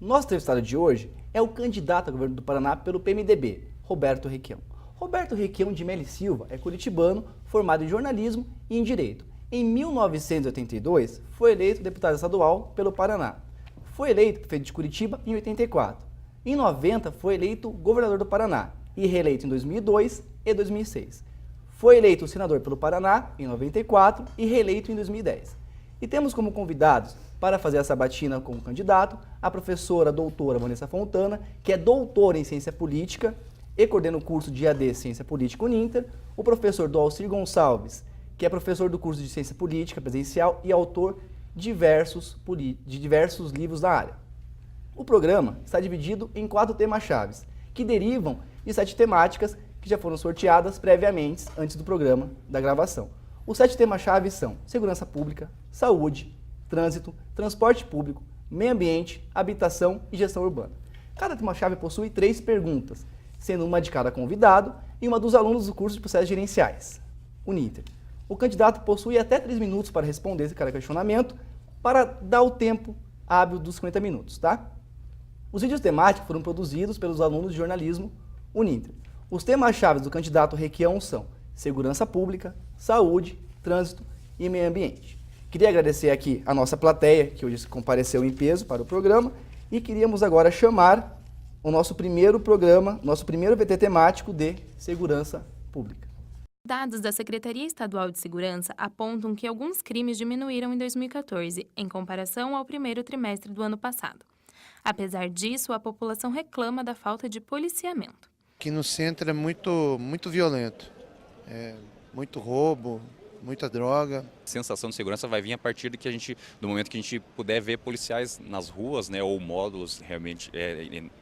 Nosso entrevistado de hoje é o candidato a governo do Paraná pelo PMDB, Roberto Requião. Roberto Requião de Melo Silva é curitibano, formado em jornalismo e em direito. Em 1982, foi eleito deputado estadual pelo Paraná. Foi eleito prefeito de Curitiba em 84. Em 90, foi eleito governador do Paraná e reeleito em 2002 e 2006. Foi eleito senador pelo Paraná em 94 e reeleito em 2010. E temos como convidados para fazer essa sabatina como candidato a professora doutora Vanessa Fontana, que é doutora em Ciência Política e coordena o curso de AD Ciência Política Uninter, o professor Dalcir Gonçalves, que é professor do curso de Ciência Política Presencial e autor de diversos livros da área. O programa está dividido em 4 temas-chaves, que derivam de 7 temáticas que já foram sorteadas previamente antes do programa da gravação. Os 7 temas-chave são segurança pública, saúde, trânsito, transporte público, meio ambiente, habitação e gestão urbana. Cada tema-chave possui 3 perguntas, sendo uma de cada convidado e uma dos alunos do curso de processos gerenciais, Uninter. O candidato possui até 3 minutos para responder esse cada questionamento, para dar o tempo hábil dos 50 minutos, tá? Os vídeos temáticos foram produzidos pelos alunos de jornalismo Uninter. Os temas-chave do candidato Requião são segurança pública, saúde, trânsito e meio ambiente. Queria agradecer aqui a nossa plateia, que hoje compareceu em peso para o programa, e queríamos agora chamar o nosso primeiro programa, nosso primeiro VT temático de segurança pública. Dados da Secretaria Estadual de Segurança apontam que alguns crimes diminuíram em 2014, em comparação ao primeiro trimestre do ano passado. Apesar disso, a população reclama da falta de policiamento. Aqui no centro é muito violento, muito roubo, muita droga. A sensação de segurança vai vir a partir do momento que a gente puder ver policiais nas ruas, né, ou módulos realmente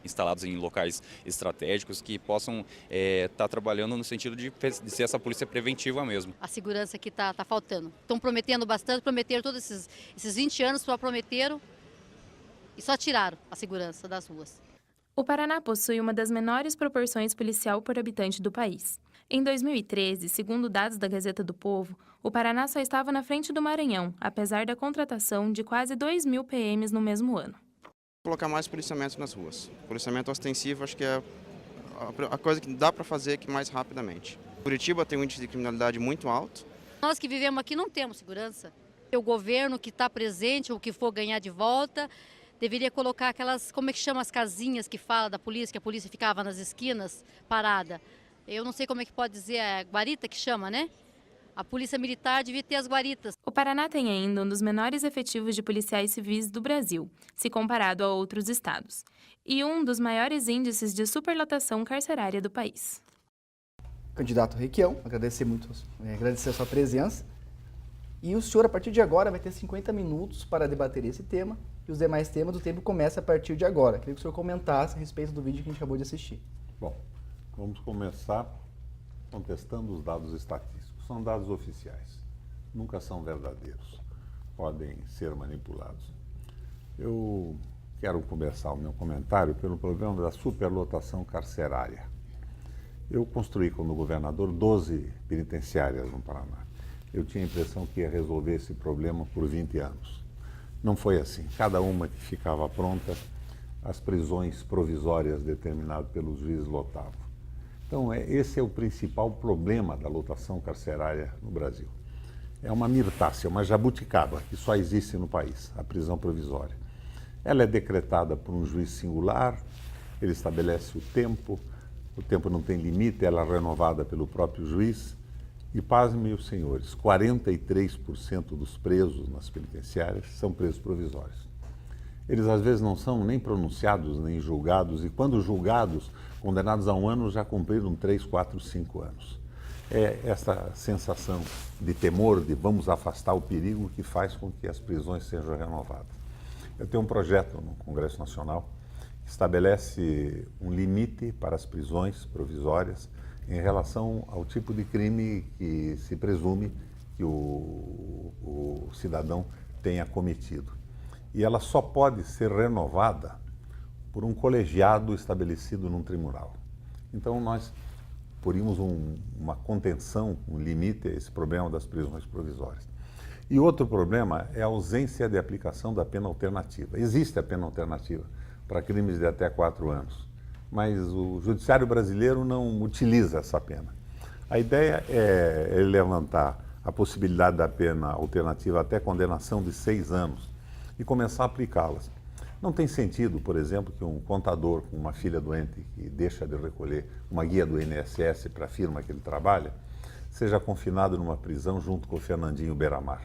instalados em locais estratégicos que possam estar trabalhando no sentido de ser essa polícia preventiva mesmo. A segurança que está faltando. Estão prometendo bastante, prometeram todos esses 20 anos, só prometeram e só tiraram a segurança das ruas. O Paraná possui uma das menores proporções policial por habitante do país. Em 2013, segundo dados da Gazeta do Povo, o Paraná só estava na frente do Maranhão, apesar da contratação de quase 2.000 PMs no mesmo ano. Colocar mais policiamento nas ruas. Policiamento ostensivo acho que é a coisa que dá para fazer aqui mais rapidamente. Curitiba tem um índice de criminalidade muito alto. Nós que vivemos aqui não temos segurança. O governo que está presente, ou que for ganhar de volta, deveria colocar aquelas, como é que chama as casinhas que fala da polícia, que a polícia ficava nas esquinas parada. Eu não sei como é que pode dizer, é guarita que chama, né? A polícia militar devia ter as guaritas. O Paraná tem ainda um dos menores efetivos de policiais civis do Brasil, se comparado a outros estados, e um dos maiores índices de superlotação carcerária do país. Candidato Requião, agradecer a sua presença. E o senhor, a partir de agora, vai ter 50 minutos para debater esse tema e os demais temas. O tempo começa a partir de agora. Queria que o senhor comentasse a respeito do vídeo que a gente acabou de assistir. Bom, vamos começar contestando os dados estatísticos. São dados oficiais, nunca são verdadeiros, podem ser manipulados. Eu quero começar o meu comentário pelo problema da superlotação carcerária. Eu construí, como governador, 12 penitenciárias no Paraná. Eu tinha a impressão que ia resolver esse problema por 20 anos. Não foi assim. Cada uma que ficava pronta, as prisões provisórias determinadas pelos juízes lotavam. Então, esse é o principal problema da lotação carcerária no Brasil. É uma mirtácea, uma jabuticaba, que só existe no país, a prisão provisória. Ela é decretada por um juiz singular, ele estabelece o tempo não tem limite, ela é renovada pelo próprio juiz. E, pasmem, meus senhores, 43% dos presos nas penitenciárias são presos provisórios. Eles, às vezes, não são nem pronunciados, nem julgados, e quando julgados, condenados a 1 ano, já cumpriram 3, 4, 5 anos. É essa sensação de temor, de vamos afastar o perigo, que faz com que as prisões sejam renovadas. Eu tenho um projeto no Congresso Nacional que estabelece um limite para as prisões provisórias em relação ao tipo de crime que se presume que o cidadão tenha cometido. E ela só pode ser renovada por um colegiado estabelecido num tribunal. Então nós poríamos uma contenção, um limite a esse problema das prisões provisórias. E outro problema é a ausência de aplicação da pena alternativa. Existe a pena alternativa, para crimes de até 4 anos. Mas o judiciário brasileiro não utiliza essa pena. A ideia é levantar a possibilidade da pena alternativa até condenação de 6 anos e começar a aplicá-las. Não tem sentido, por exemplo, que um contador com uma filha doente que deixa de recolher uma guia do INSS para a firma que ele trabalha, seja confinado numa prisão junto com o Fernandinho Beiramar.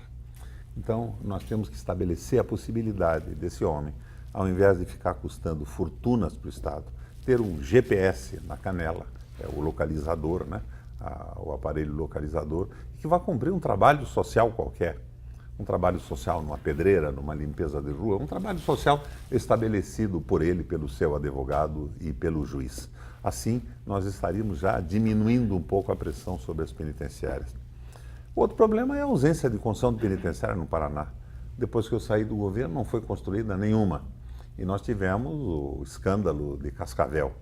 Então, nós temos que estabelecer a possibilidade desse homem, ao invés de ficar custando fortunas para o Estado, ter um GPS na canela, o localizador, né? O aparelho localizador, que vai cumprir um trabalho social qualquer. Um trabalho social numa pedreira, numa limpeza de rua, um trabalho social estabelecido por ele, pelo seu advogado e pelo juiz. Assim, nós estaríamos já diminuindo um pouco a pressão sobre as penitenciárias. Outro problema é a ausência de construção de penitenciária no Paraná. Depois que eu saí do governo, não foi construída nenhuma. E nós tivemos o escândalo de Cascavel.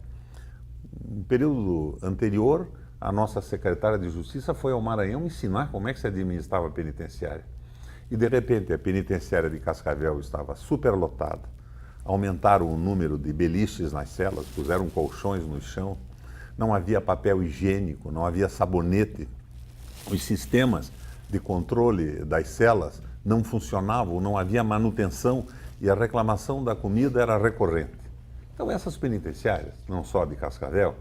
No período anterior, a nossa secretária de Justiça foi ao Maranhão ensinar como é que se administrava a penitenciária. E, de repente, a penitenciária de Cascavel estava superlotada. Aumentaram o número de beliches nas celas, puseram colchões no chão, não havia papel higiênico, não havia sabonete. Os sistemas de controle das celas não funcionavam, não havia manutenção e a reclamação da comida era recorrente. Então, essas penitenciárias, não só de Cascavel,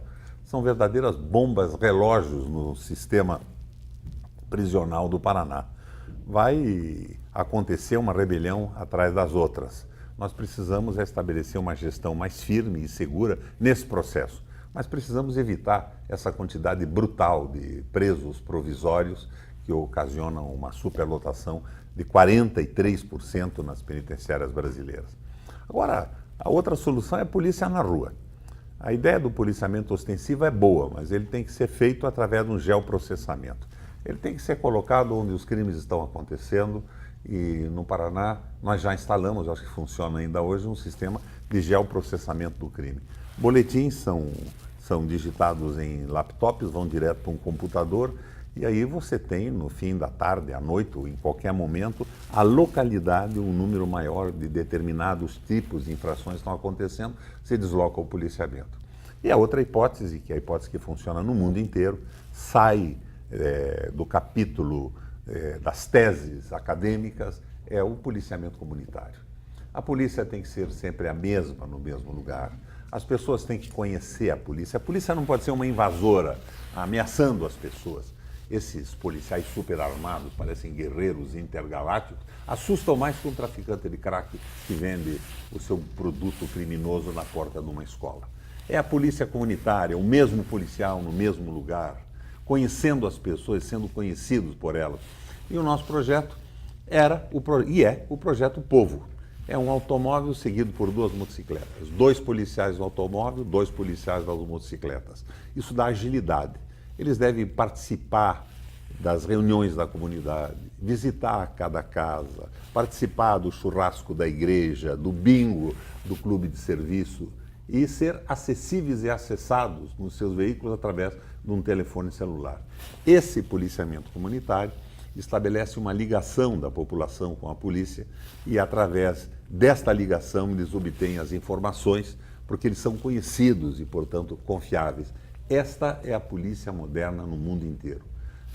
são verdadeiras bombas relógios no sistema prisional do Paraná. Vai acontecer uma rebelião atrás das outras. Nós precisamos estabelecer uma gestão mais firme e segura nesse processo. Mas precisamos evitar essa quantidade brutal de presos provisórios que ocasionam uma superlotação de 43% nas penitenciárias brasileiras. Agora, a outra solução é a polícia na rua. A ideia do policiamento ostensivo é boa, mas ele tem que ser feito através de um geoprocessamento. Ele tem que ser colocado onde os crimes estão acontecendo e no Paraná nós já instalamos, acho que funciona ainda hoje, um sistema de geoprocessamento do crime. Boletins são digitados em laptops, vão direto para um computador e aí você tem no fim da tarde, à noite ou em qualquer momento, a localidade, um número maior de determinados tipos de infrações que estão acontecendo, se desloca o policiamento. E a outra hipótese, que é a hipótese que funciona no mundo inteiro, sai do capítulo das teses acadêmicas, é o policiamento comunitário. A polícia tem que ser sempre a mesma, no mesmo lugar. As pessoas têm que conhecer a polícia. A polícia não pode ser uma invasora ameaçando as pessoas. Esses policiais super armados, parecem guerreiros intergalácticos, assustam mais que um traficante de crack que vende o seu produto criminoso na porta de uma escola. É a polícia comunitária, o mesmo policial no mesmo lugar, conhecendo as pessoas, sendo conhecidos por elas. E o nosso projeto é o projeto Povo. É um automóvel seguido por 2 motocicletas. 2 policiais no automóvel, 2 policiais nas motocicletas. Isso dá agilidade. Eles devem participar das reuniões da comunidade, visitar cada casa, participar do churrasco da igreja, do bingo do clube de serviço e ser acessíveis e acessados nos seus veículos através de um telefone celular. Esse policiamento comunitário estabelece uma ligação da população com a polícia e, através desta ligação, eles obtêm as informações, porque eles são conhecidos e, portanto, confiáveis. Esta é a polícia moderna no mundo inteiro.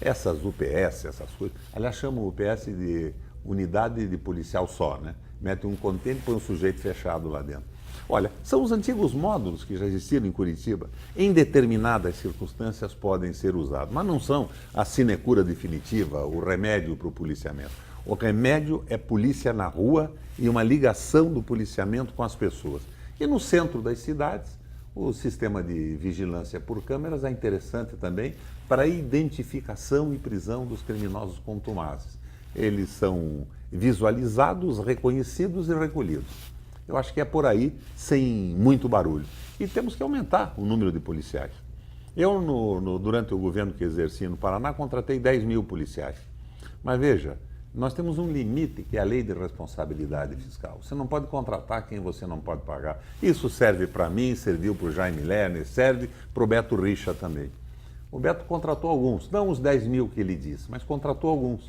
Essas UPS, essas coisas, aliás, chamam o UPS de unidade de policial só, né? Mete um contêiner e põe um sujeito fechado lá dentro. Olha, são os antigos módulos que já existiram em Curitiba. Em determinadas circunstâncias podem ser usados, mas não são a sinecura definitiva, o remédio para o policiamento. O remédio é polícia na rua e uma ligação do policiamento com as pessoas. E no centro das cidades, o sistema de vigilância por câmeras é interessante também para a identificação e prisão dos criminosos contumazes. Eles são visualizados, reconhecidos e recolhidos. Eu acho que é por aí, sem muito barulho. E temos que aumentar o número de policiais. Eu, durante o governo que exerci no Paraná, contratei 10 mil policiais. Mas veja, nós temos um limite que é a lei de responsabilidade fiscal. Você não pode contratar quem você não pode pagar. Isso serve para mim, serviu para o Jaime Lerner, serve para o Beto Richa também. O Beto contratou alguns, não os 10 mil que ele disse, mas contratou alguns.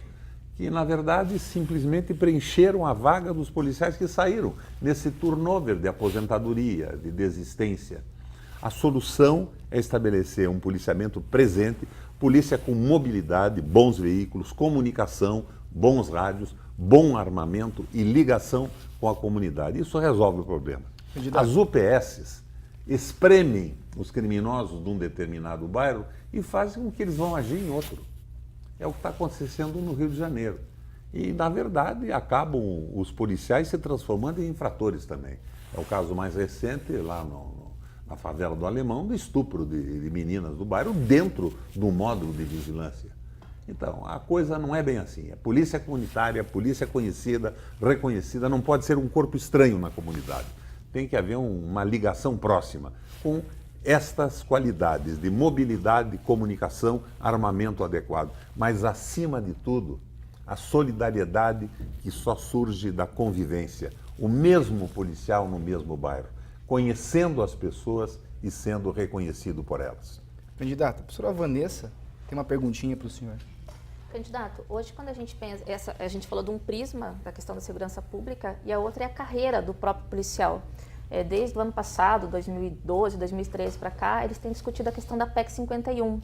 que, na verdade, simplesmente preencheram a vaga dos policiais que saíram nesse turnover de aposentadoria, de desistência. A solução é estabelecer um policiamento presente, polícia com mobilidade, bons veículos, comunicação, bons rádios, bom armamento e ligação com a comunidade. Isso resolve o problema. As UPSs espremem os criminosos de um determinado bairro e fazem com que eles vão agir em outro. É o que está acontecendo no Rio de Janeiro. E, na verdade, acabam os policiais se transformando em infratores também. É o caso mais recente, lá na favela do Alemão, do estupro de meninas do bairro dentro do módulo de vigilância. Então, a coisa não é bem assim. A polícia comunitária, a polícia conhecida, reconhecida, não pode ser um corpo estranho na comunidade. Tem que haver uma ligação próxima com estas qualidades de mobilidade, comunicação, armamento adequado. Mas, acima de tudo, a solidariedade que só surge da convivência. O mesmo policial no mesmo bairro, conhecendo as pessoas e sendo reconhecido por elas. Candidata, a professora Vanessa tem uma perguntinha para o senhor. Candidato, hoje quando a gente pensa, a gente falou de um prisma da questão da segurança pública e a outra é a carreira do próprio policial. Desde o ano passado, 2012, 2013 para cá, eles têm discutido a questão da PEC 51,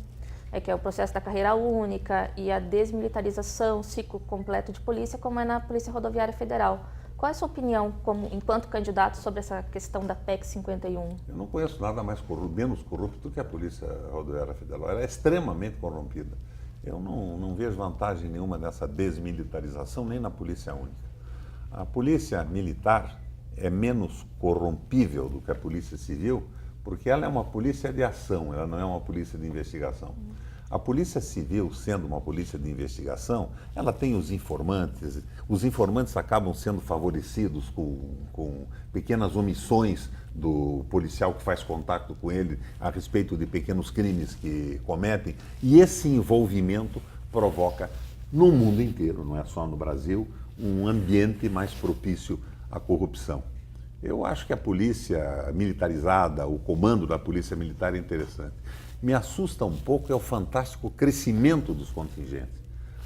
que é o processo da carreira única e a desmilitarização, ciclo completo de polícia, como é na Polícia Rodoviária Federal. Qual é a sua opinião, enquanto candidato, sobre essa questão da PEC 51? Eu não conheço nada menos corrupto do que a Polícia Rodoviária Federal. Ela é extremamente corrompida. Eu não vejo vantagem nenhuma nessa desmilitarização, nem na Polícia Única. A Polícia Militar é menos corrompível do que a Polícia Civil, porque ela é uma polícia de ação, ela não é uma polícia de investigação. A Polícia Civil, sendo uma polícia de investigação, ela tem os informantes acabam sendo favorecidos com pequenas omissões do policial que faz contato com ele a respeito de pequenos crimes que cometem, e esse envolvimento provoca, no mundo inteiro, não é só no Brasil, um ambiente mais propício à corrupção. Eu acho que a polícia militarizada, o comando da polícia militar é interessante. Me assusta um pouco é o fantástico crescimento dos contingentes.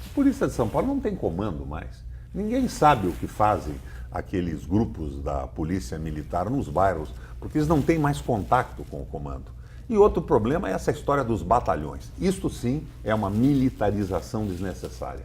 A Polícia de São Paulo não tem comando mais. Ninguém sabe o que fazem aqueles grupos da polícia militar nos bairros, porque eles não têm mais contato com o comando. E outro problema é essa história dos batalhões. Isto sim é uma militarização desnecessária.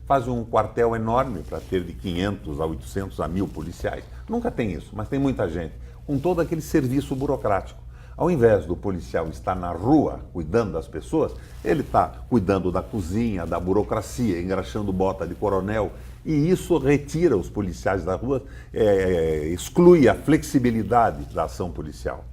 Faz um quartel enorme para ter de 500 a 800 a 1.000 policiais. Nunca tem isso, mas tem muita gente, com todo aquele serviço burocrático. Ao invés do policial estar na rua cuidando das pessoas, ele está cuidando da cozinha, da burocracia, engraxando bota de coronel, e isso retira os policiais da rua, exclui a flexibilidade da ação policial.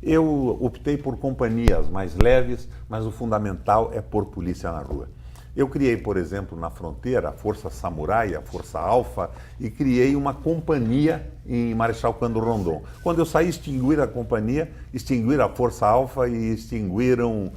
Eu optei por companhias mais leves, mas o fundamental é pôr polícia na rua. Eu criei, por exemplo, na fronteira, a Força Samurai, a Força Alfa, e criei uma companhia em Marechal Cândido Rondon. Quando eu saí, extinguiram a companhia, extinguiram a Força Alfa e extinguiram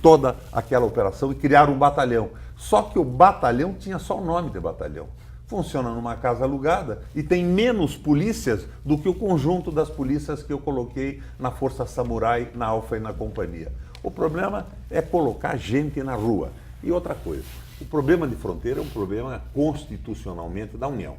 toda aquela operação e criaram um batalhão. Só que o batalhão tinha só o nome de batalhão. Funciona numa casa alugada e tem menos polícias do que o conjunto das polícias que eu coloquei na Força Samurai, na Alfa e na companhia. O problema é colocar gente na rua. E outra coisa, o problema de fronteira é um problema constitucionalmente da União.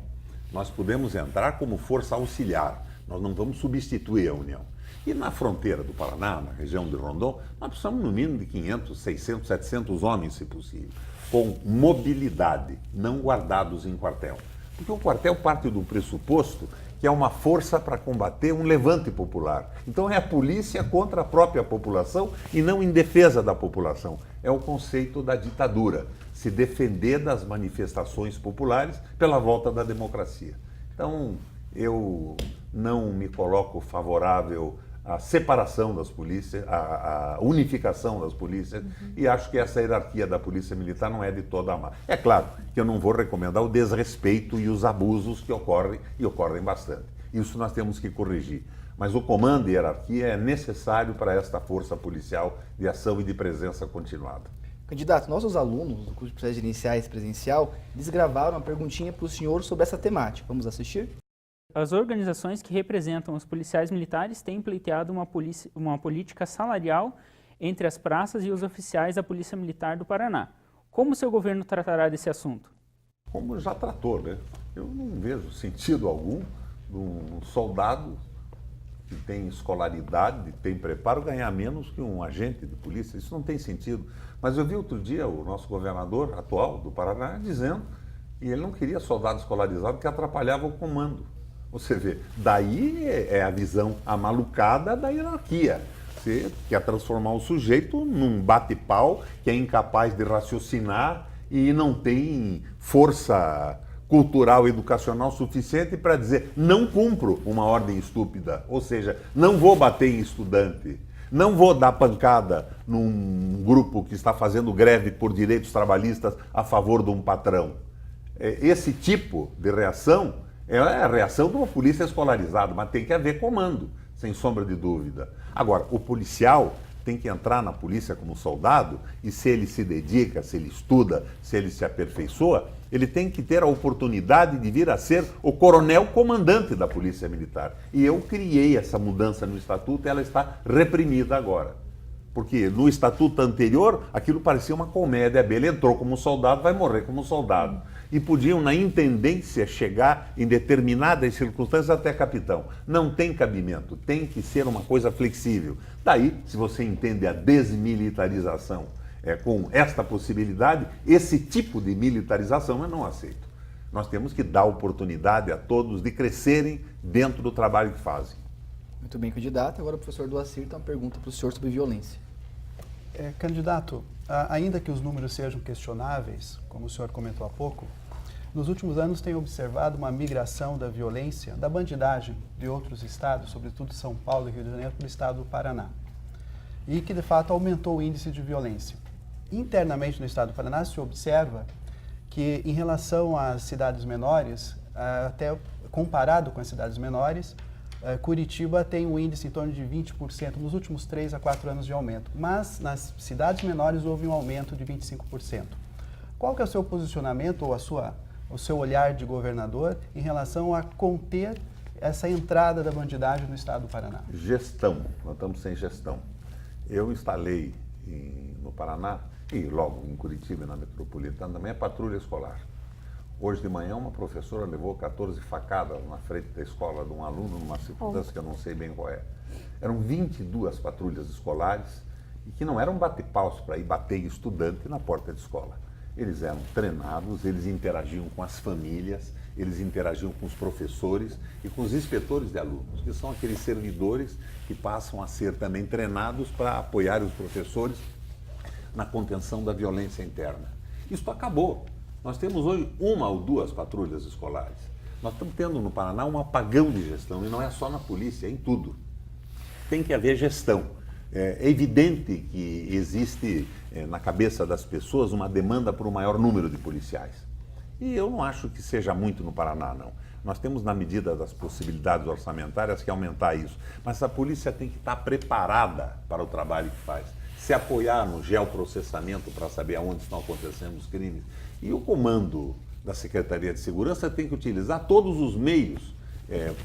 Nós podemos entrar como força auxiliar, nós não vamos substituir a União. E na fronteira do Paraná, na região de Rondon, nós precisamos no mínimo de 500, 600, 700 homens, se possível, com mobilidade, não guardados em quartel. Porque o quartel parte do pressuposto que é uma força para combater um levante popular. Então é a polícia contra a própria população e não em defesa da população. É o conceito da ditadura, se defender das manifestações populares pela volta da democracia. Então eu não me coloco favorável à separação das polícias, à unificação das polícias, e acho que essa hierarquia da polícia militar não é de toda má. É claro que eu não vou recomendar o desrespeito e os abusos que ocorrem, e ocorrem bastante. Isso nós temos que corrigir. Mas o comando e hierarquia é necessário para esta força policial de ação e de presença continuada. Candidato, nossos alunos do curso de Processos Iniciais Presencial, eles gravaram uma perguntinha para o senhor sobre essa temática. Vamos assistir? As organizações que representam os policiais militares têm pleiteado uma política salarial entre as praças e os oficiais da Polícia Militar do Paraná. Como o seu governo tratará desse assunto? Como já tratou, né? Eu não vejo sentido algum de um soldado que tem escolaridade, tem preparo, ganhar menos que um agente de polícia. Isso não tem sentido. Mas eu vi outro dia o nosso governador atual do Paraná dizendo que ele não queria soldado escolarizado que atrapalhava o comando. Você vê, daí é a visão amalucada da hierarquia. Você quer transformar o sujeito num bate-pau que é incapaz de raciocinar e não tem força cultural, educacional suficiente para dizer não cumpro uma ordem estúpida, ou seja, não vou bater em estudante, não vou dar pancada num grupo que está fazendo greve por direitos trabalhistas a favor de um patrão. Esse tipo de reação é a reação de uma polícia escolarizada, mas tem que haver comando, sem sombra de dúvida. Agora, o policial tem que entrar na polícia como soldado e se ele se dedica, se ele estuda, se ele se aperfeiçoa, ele tem que ter a oportunidade de vir a ser o coronel comandante da Polícia Militar. E eu criei essa mudança no Estatuto e ela está reprimida agora. Porque no Estatuto anterior, aquilo parecia uma comédia. Ele entrou como soldado, vai morrer como soldado. E podiam, na intendência, chegar em determinadas circunstâncias até capitão. Não tem cabimento, tem que ser uma coisa flexível. Daí, se você entende a desmilitarização com esta possibilidade, esse tipo de militarização eu não aceito. Nós temos que dar oportunidade a todos de crescerem dentro do trabalho que fazem. Muito bem, candidato. Agora o professor Doacir tem uma pergunta para o senhor sobre violência. Candidato, ainda que os números sejam questionáveis, como o senhor comentou há pouco, nos últimos anos tem observado uma migração da violência, da bandidagem de outros estados, sobretudo São Paulo e Rio de Janeiro, para o estado do Paraná. E que, de fato, aumentou o índice de violência. Internamente no estado do Paraná se observa que, em relação às cidades menores, até comparado com as cidades menores, Curitiba tem um índice em torno de 20% nos últimos 3 a 4 anos de aumento, mas nas cidades menores houve um aumento de 25%. Qual que é o seu posicionamento ou o seu olhar de governador em relação a conter essa entrada da bandidagem no estado do Paraná? Gestão, nós estamos sem gestão. Eu instalei no Paraná e logo em Curitiba e na metropolitana também a patrulha escolar. Hoje de manhã uma professora levou 14 facadas na frente da escola de um aluno numa circunstância que eu não sei bem qual é. Eram 22 patrulhas escolares e que não eram bate-paus para ir bater em estudante na porta de escola. Eles eram treinados, eles interagiam com as famílias, eles interagiam com os professores e com os inspetores de alunos, que são aqueles servidores que passam a ser também treinados para apoiar os professores na contenção da violência interna. Isso acabou. Nós temos hoje 1 ou 2 patrulhas escolares. Nós estamos tendo no Paraná um apagão de gestão, e não é só na polícia, é em tudo. Tem que haver gestão. É evidente que existe na cabeça das pessoas uma demanda por um maior número de policiais. E eu não acho que seja muito no Paraná, não. Nós temos, na medida das possibilidades orçamentárias, que aumentar isso. Mas a polícia tem que estar preparada para o trabalho que faz. Se apoiar no geoprocessamento para saber aonde estão acontecendo os crimes. E o comando da Secretaria de Segurança tem que utilizar todos os meios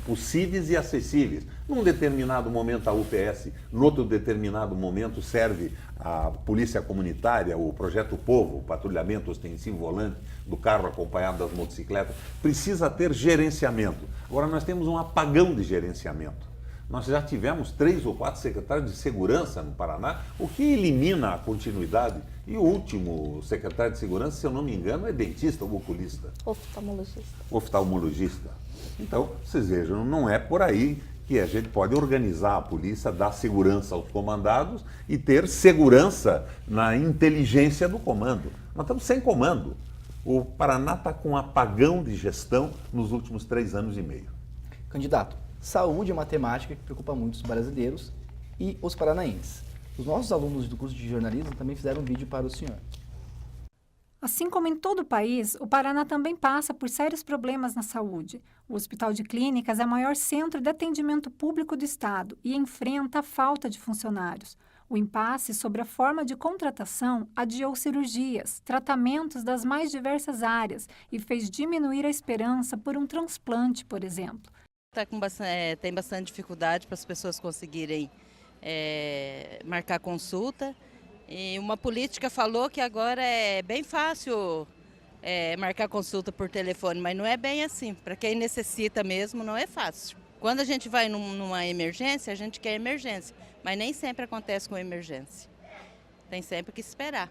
possíveis e acessíveis. Num determinado momento a UPS, no outro determinado momento serve a Polícia Comunitária, o Projeto Povo, o patrulhamento ostensivo volante do carro acompanhado das motocicletas. Precisa ter gerenciamento. Agora nós temos um apagão de gerenciamento. Nós já tivemos 3 ou 4 secretários de segurança no Paraná, o que elimina a continuidade. E o último secretário de segurança, se eu não me engano, é dentista ou oculista. Oftalmologista. Então, vocês vejam, não é por aí que a gente pode organizar a polícia, dar segurança aos comandados e ter segurança na inteligência do comando. Nós estamos sem comando. O Paraná está com um apagão de gestão nos últimos 3 anos e meio. Candidato, saúde é uma temática que preocupa muito os brasileiros e os paranaenses. Os nossos alunos do curso de jornalismo também fizeram um vídeo para o senhor. Assim como em todo o país, o Paraná também passa por sérios problemas na saúde. O Hospital de Clínicas é o maior centro de atendimento público do estado e enfrenta a falta de funcionários. O impasse sobre a forma de contratação adiou cirurgias, tratamentos das mais diversas áreas e fez diminuir a esperança por um transplante, por exemplo. Tem bastante dificuldade para as pessoas conseguirem marcar consulta. E uma política falou que agora é bem fácil marcar consulta por telefone, mas não é bem assim. Para quem necessita mesmo, não é fácil. Quando a gente vai numa emergência, a gente quer emergência, mas nem sempre acontece com emergência. Tem sempre que esperar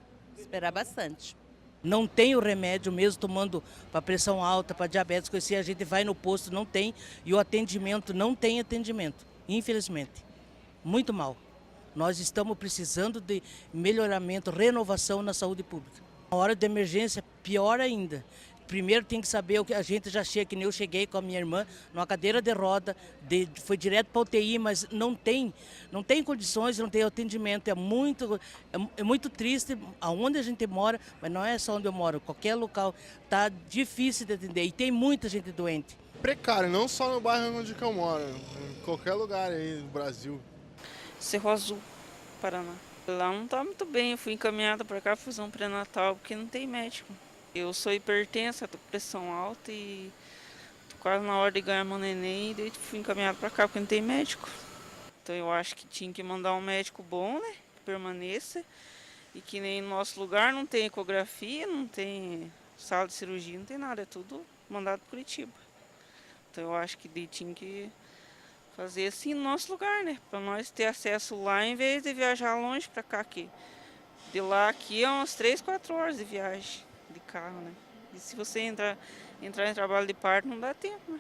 bastante. Não tem o remédio mesmo tomando para pressão alta, para diabetes, coisa assim, a gente vai no posto, não tem, e o atendimento, não tem atendimento, infelizmente. Muito mal. Nós estamos precisando de melhoramento, renovação na saúde pública. Na hora de emergência, pior ainda. Primeiro tem que saber o que a gente já chega, que nem eu cheguei com a minha irmã, numa cadeira de roda, foi direto para a UTI, mas não tem condições, não tem atendimento. É muito triste aonde a gente mora, mas não é só onde eu moro, qualquer local está difícil de atender e tem muita gente doente. Precário, não só no bairro onde eu moro, em qualquer lugar aí do Brasil. Cerro Azul, Paraná. Lá não está muito bem, eu fui encaminhada para cá fazer um pré-natal porque não tem médico. Eu sou hipertensa, tô com pressão alta e tô quase na hora de ganhar meu neném e daí fui encaminhado para cá porque não tem médico. Então eu acho que tinha que mandar um médico bom, né, que permaneça e que nem no nosso lugar não tem ecografia, não tem sala de cirurgia, não tem nada, é tudo mandado para Curitiba. Então eu acho que tinha que fazer assim no nosso lugar, né, para nós ter acesso lá em vez de viajar longe para cá aqui. De lá aqui é umas 3, 4 horas de viagem de carro, né? E se você entrar em trabalho de parto, não dá tempo, né?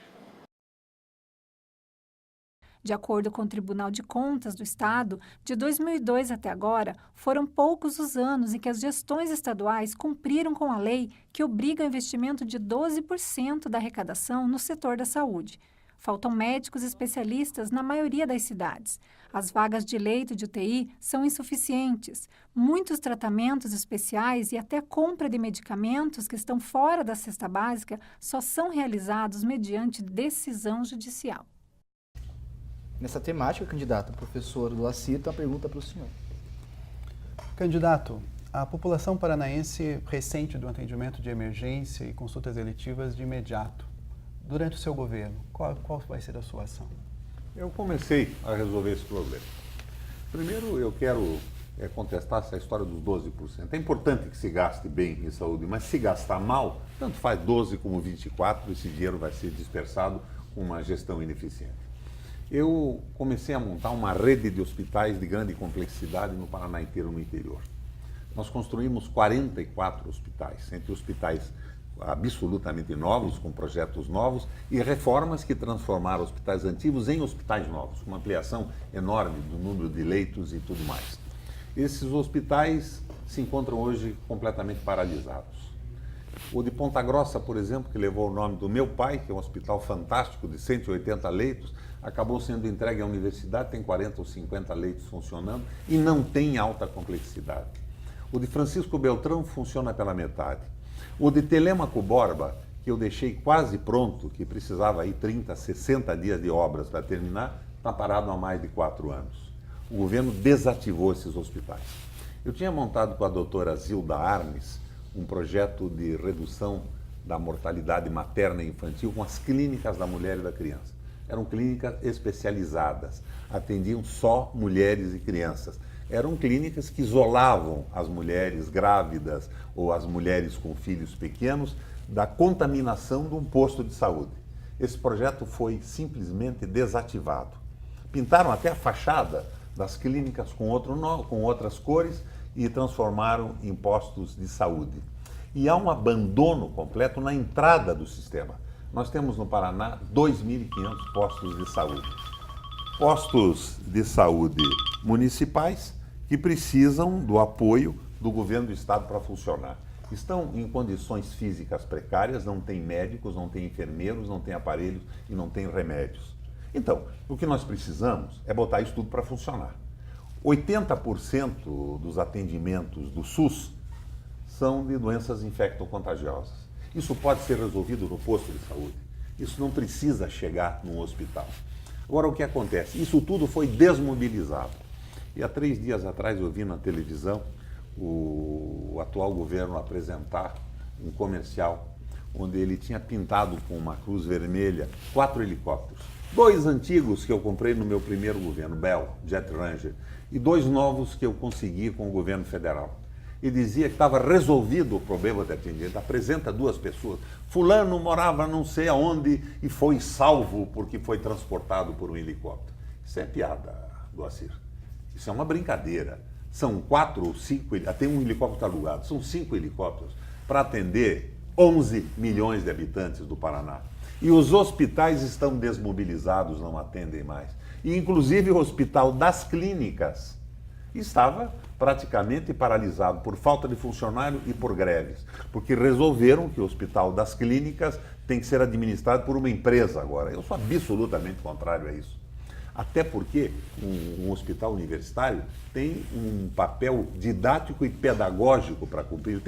De acordo com o Tribunal de Contas do Estado, de 2002 até agora, foram poucos os anos em que as gestões estaduais cumpriram com a lei que obriga o investimento de 12% da arrecadação no setor da saúde. Faltam médicos especialistas na maioria das cidades. As vagas de leito de UTI são insuficientes. Muitos tratamentos especiais e até compra de medicamentos que estão fora da cesta básica só são realizados mediante decisão judicial. Nessa temática, candidato, o professor Lacir tem uma pergunta para o senhor. Candidato, a população paranaense ressente do atendimento de emergência e consultas eletivas de imediato. Durante o seu governo, qual vai ser a sua ação? Eu comecei a resolver esse problema. Primeiro, eu quero contestar essa história dos 12%. É importante que se gaste bem em saúde, mas se gastar mal, tanto faz 12 como 24, esse dinheiro vai ser dispersado com uma gestão ineficiente. Eu comecei a montar uma rede de hospitais de grande complexidade no Paraná inteiro, no interior. Nós construímos 44 hospitais, entre hospitais absolutamente novos, com projetos novos, e reformas que transformaram hospitais antigos em hospitais novos, com uma ampliação enorme do número de leitos e tudo mais. Esses hospitais se encontram hoje completamente paralisados. O de Ponta Grossa, por exemplo, que levou o nome do meu pai, que é um hospital fantástico de 180 leitos, acabou sendo entregue à universidade, tem 40 ou 50 leitos funcionando e não tem alta complexidade. O de Francisco Beltrão funciona pela metade. O de Telêmaco Borba, que eu deixei quase pronto, que precisava aí 30, 60 dias de obras para terminar, está parado há mais de 4 anos. O governo desativou esses hospitais. Eu tinha montado com a doutora Zilda Arnes um projeto de redução da mortalidade materna e infantil com as clínicas da mulher e da criança. Eram clínicas especializadas, atendiam só mulheres e crianças. Eram clínicas que isolavam as mulheres grávidas ou as mulheres com filhos pequenos da contaminação de um posto de saúde. Esse projeto foi simplesmente desativado. Pintaram até a fachada das clínicas com outras cores e transformaram em postos de saúde. E há um abandono completo na entrada do sistema. Nós temos no Paraná 2.500 postos de saúde. Postos de saúde municipais que precisam do apoio do governo do estado para funcionar. Estão em condições físicas precárias, não tem médicos, não tem enfermeiros, não tem aparelhos e não tem remédios. Então, o que nós precisamos é botar isso tudo para funcionar. 80% dos atendimentos do SUS são de doenças infectocontagiosas. Isso pode ser resolvido no posto de saúde. Isso não precisa chegar num hospital. Agora, o que acontece? Isso tudo foi desmobilizado. E há 3 dias atrás eu vi na televisão o atual governo apresentar um comercial onde ele tinha pintado com uma cruz vermelha 4 helicópteros. 2 antigos que eu comprei no meu primeiro governo, Bell, Jet Ranger, e 2 novos que eu consegui com o governo federal. e dizia que estava resolvido o problema de atendimento. Apresenta 2 pessoas. Fulano morava não sei aonde e foi salvo porque foi transportado por um helicóptero. Isso é piada, Moacir. Isso é uma brincadeira. São 4 ou 5, até um helicóptero alugado, são 5 helicópteros para atender 11 milhões de habitantes do Paraná. E os hospitais estão desmobilizados, não atendem mais. E inclusive o Hospital das Clínicas estava praticamente paralisado por falta de funcionário e por greves, porque resolveram que o Hospital das Clínicas tem que ser administrado por uma empresa agora. Eu sou absolutamente contrário a isso. Até porque um hospital universitário tem um papel didático e pedagógico para cumprir.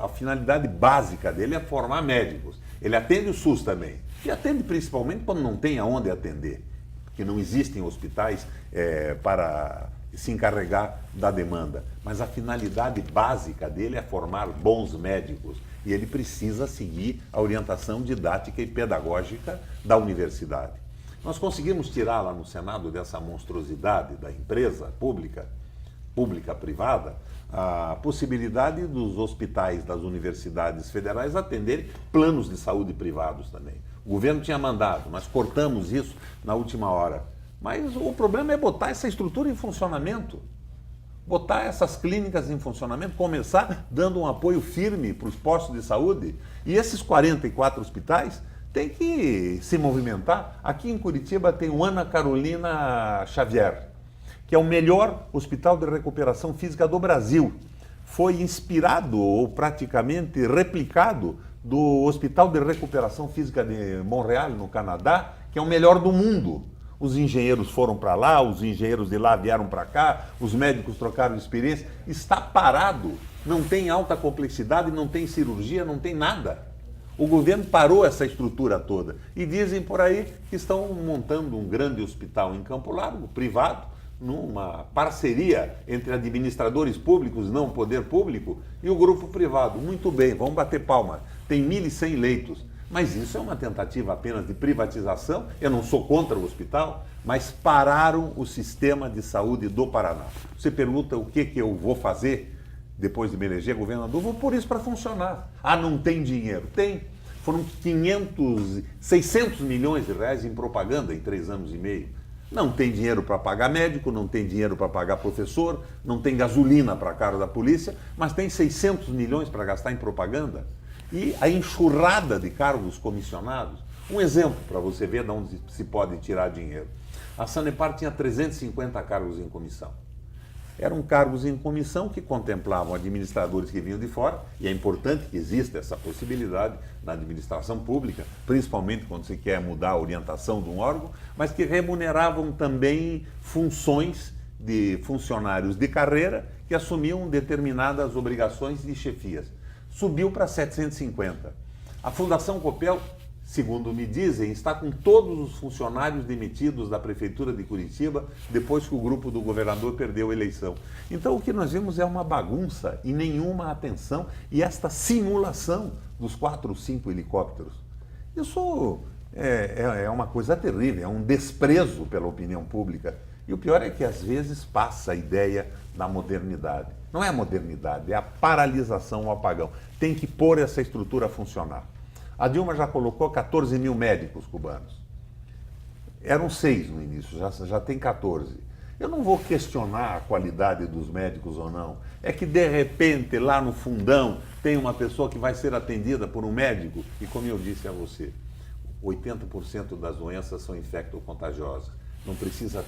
A finalidade básica dele é formar médicos. Ele atende o SUS também. E atende principalmente quando não tem aonde atender, porque não existem hospitais para se encarregar da demanda. Mas a finalidade básica dele é formar bons médicos. E ele precisa seguir a orientação didática e pedagógica da universidade. Nós conseguimos tirar lá no Senado dessa monstruosidade da empresa pública-privada, a possibilidade dos hospitais das universidades federais atenderem planos de saúde privados também. O governo tinha mandado, nós cortamos isso na última hora. Mas o problema é botar essa estrutura em funcionamento, botar essas clínicas em funcionamento, começar dando um apoio firme para os postos de saúde. E esses 44 hospitais tem que se movimentar. Aqui em Curitiba tem o Ana Carolina Xavier, que é o melhor hospital de recuperação física do Brasil. Foi inspirado ou praticamente replicado do Hospital de Recuperação Física de Montreal, no Canadá, que é o melhor do mundo. Os engenheiros foram para lá, os engenheiros de lá vieram para cá, os médicos trocaram experiência. Está parado, não tem alta complexidade, não tem cirurgia, não tem nada. O governo parou essa estrutura toda e dizem por aí que estão montando um grande hospital em Campo Largo, privado, numa parceria entre administradores públicos, não poder público, e o grupo privado. Muito bem, vamos bater palma. Tem 1.100 leitos, mas isso é uma tentativa apenas de privatização. Eu não sou contra o hospital, mas pararam o sistema de saúde do Paraná. Você pergunta o que eu vou fazer depois de me eleger governador? Vou pôr isso para funcionar. Ah, não tem dinheiro? Tem. Foram 600 milhões de reais em propaganda em 3 anos e meio. Não tem dinheiro para pagar médico, não tem dinheiro para pagar professor, não tem gasolina para carro da polícia, mas tem 600 milhões para gastar em propaganda. E a enxurrada de cargos comissionados. Um exemplo para você ver de onde se pode tirar dinheiro. A Sanepar tinha 350 cargos em comissão. Eram cargos em comissão que contemplavam administradores que vinham de fora, e é importante que exista essa possibilidade na administração pública, principalmente quando se quer mudar a orientação de um órgão, mas que remuneravam também funções de funcionários de carreira que assumiam determinadas obrigações de chefias. Subiu para 750. A Fundação Copel, segundo me dizem, está com todos os funcionários demitidos da Prefeitura de Curitiba depois que o grupo do governador perdeu a eleição. Então o que nós vemos é uma bagunça e nenhuma atenção, e esta simulação dos 4 ou 5 helicópteros. Isso é uma coisa terrível, é um desprezo pela opinião pública. E o pior é que às vezes passa a ideia da modernidade. Não é a modernidade, é a paralisação, o apagão. Tem que pôr essa estrutura a funcionar. A Dilma já colocou 14 mil médicos cubanos. Eram 6 no início, já tem 14. Eu não vou questionar a qualidade dos médicos ou não. É que, de repente, lá no fundão, tem uma pessoa que vai ser atendida por um médico. E, como eu disse a você, 80% das doenças são infecto-contagiosas. Não precisa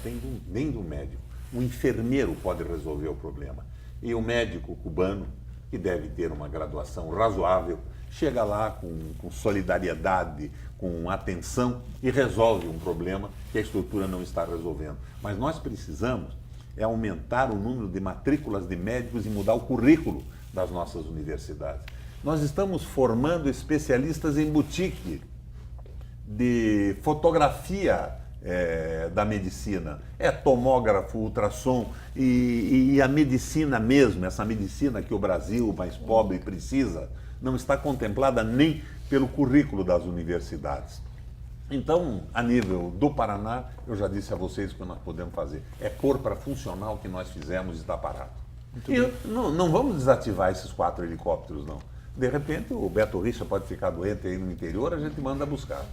nem do médico. Um enfermeiro pode resolver o problema. E o médico cubano, que deve ter uma graduação razoável, chega lá com solidariedade, com atenção e resolve um problema que a estrutura não está resolvendo. Mas nós precisamos aumentar o número de matrículas de médicos e mudar o currículo das nossas universidades. Nós estamos formando especialistas em boutique, de fotografia da medicina. É tomógrafo, ultrassom e a medicina mesmo, essa medicina que o Brasil mais pobre precisa, não está contemplada nem pelo currículo das universidades. Então, a nível do Paraná, eu já disse a vocês o que nós podemos fazer. É pôr para funcionar o que nós fizemos e está parado. E não vamos desativar esses 4 helicópteros, não. De repente, o Beto Richa pode ficar doente aí no interior, a gente manda buscar.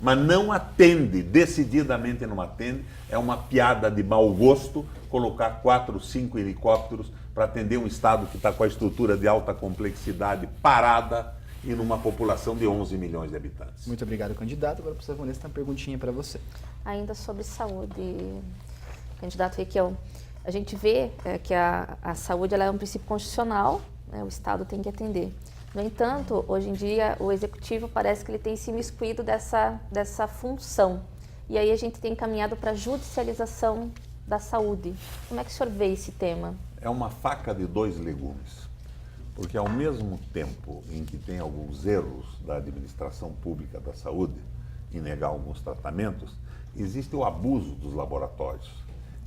Mas não atende, decididamente não atende. É uma piada de mau gosto colocar 4, 5 helicópteros para atender um estado que está com a estrutura de alta complexidade parada e numa população de 11 milhões de habitantes. Muito obrigado, candidato. Agora, professor Vanessa, tem uma perguntinha para você. Ainda sobre saúde, candidato Requião, a gente vê que a saúde ela é um princípio constitucional, né, o Estado tem que atender. No entanto, hoje em dia, o Executivo parece que ele tem se imiscuído dessa função. E aí a gente tem caminhado para a judicialização da saúde. Como é que o senhor vê esse tema? É uma faca de 2 legumes. Porque ao mesmo tempo em que tem alguns erros da administração pública da saúde, em negar alguns tratamentos, existe o abuso dos laboratórios.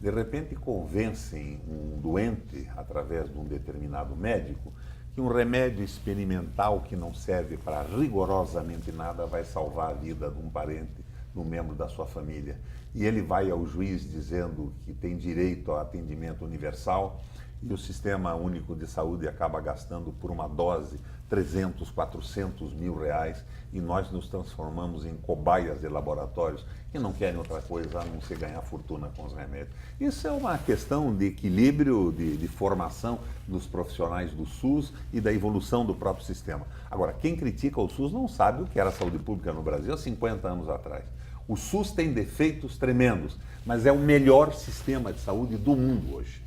De repente convencem um doente, através de um determinado médico, que um remédio experimental que não serve para rigorosamente nada vai salvar a vida de um parente, de um membro da sua família. E ele vai ao juiz dizendo que tem direito ao atendimento universal e o Sistema Único de Saúde acaba gastando por uma dose 300, 400 mil reais e nós nos transformamos em cobaias de laboratórios que não querem outra coisa a não ser ganhar fortuna com os remédios. Isso é uma questão de equilíbrio, de formação dos profissionais do SUS e da evolução do próprio sistema. Agora, quem critica o SUS não sabe o que era a saúde pública no Brasil há 50 anos atrás. O SUS tem defeitos tremendos, mas é o melhor sistema de saúde do mundo hoje.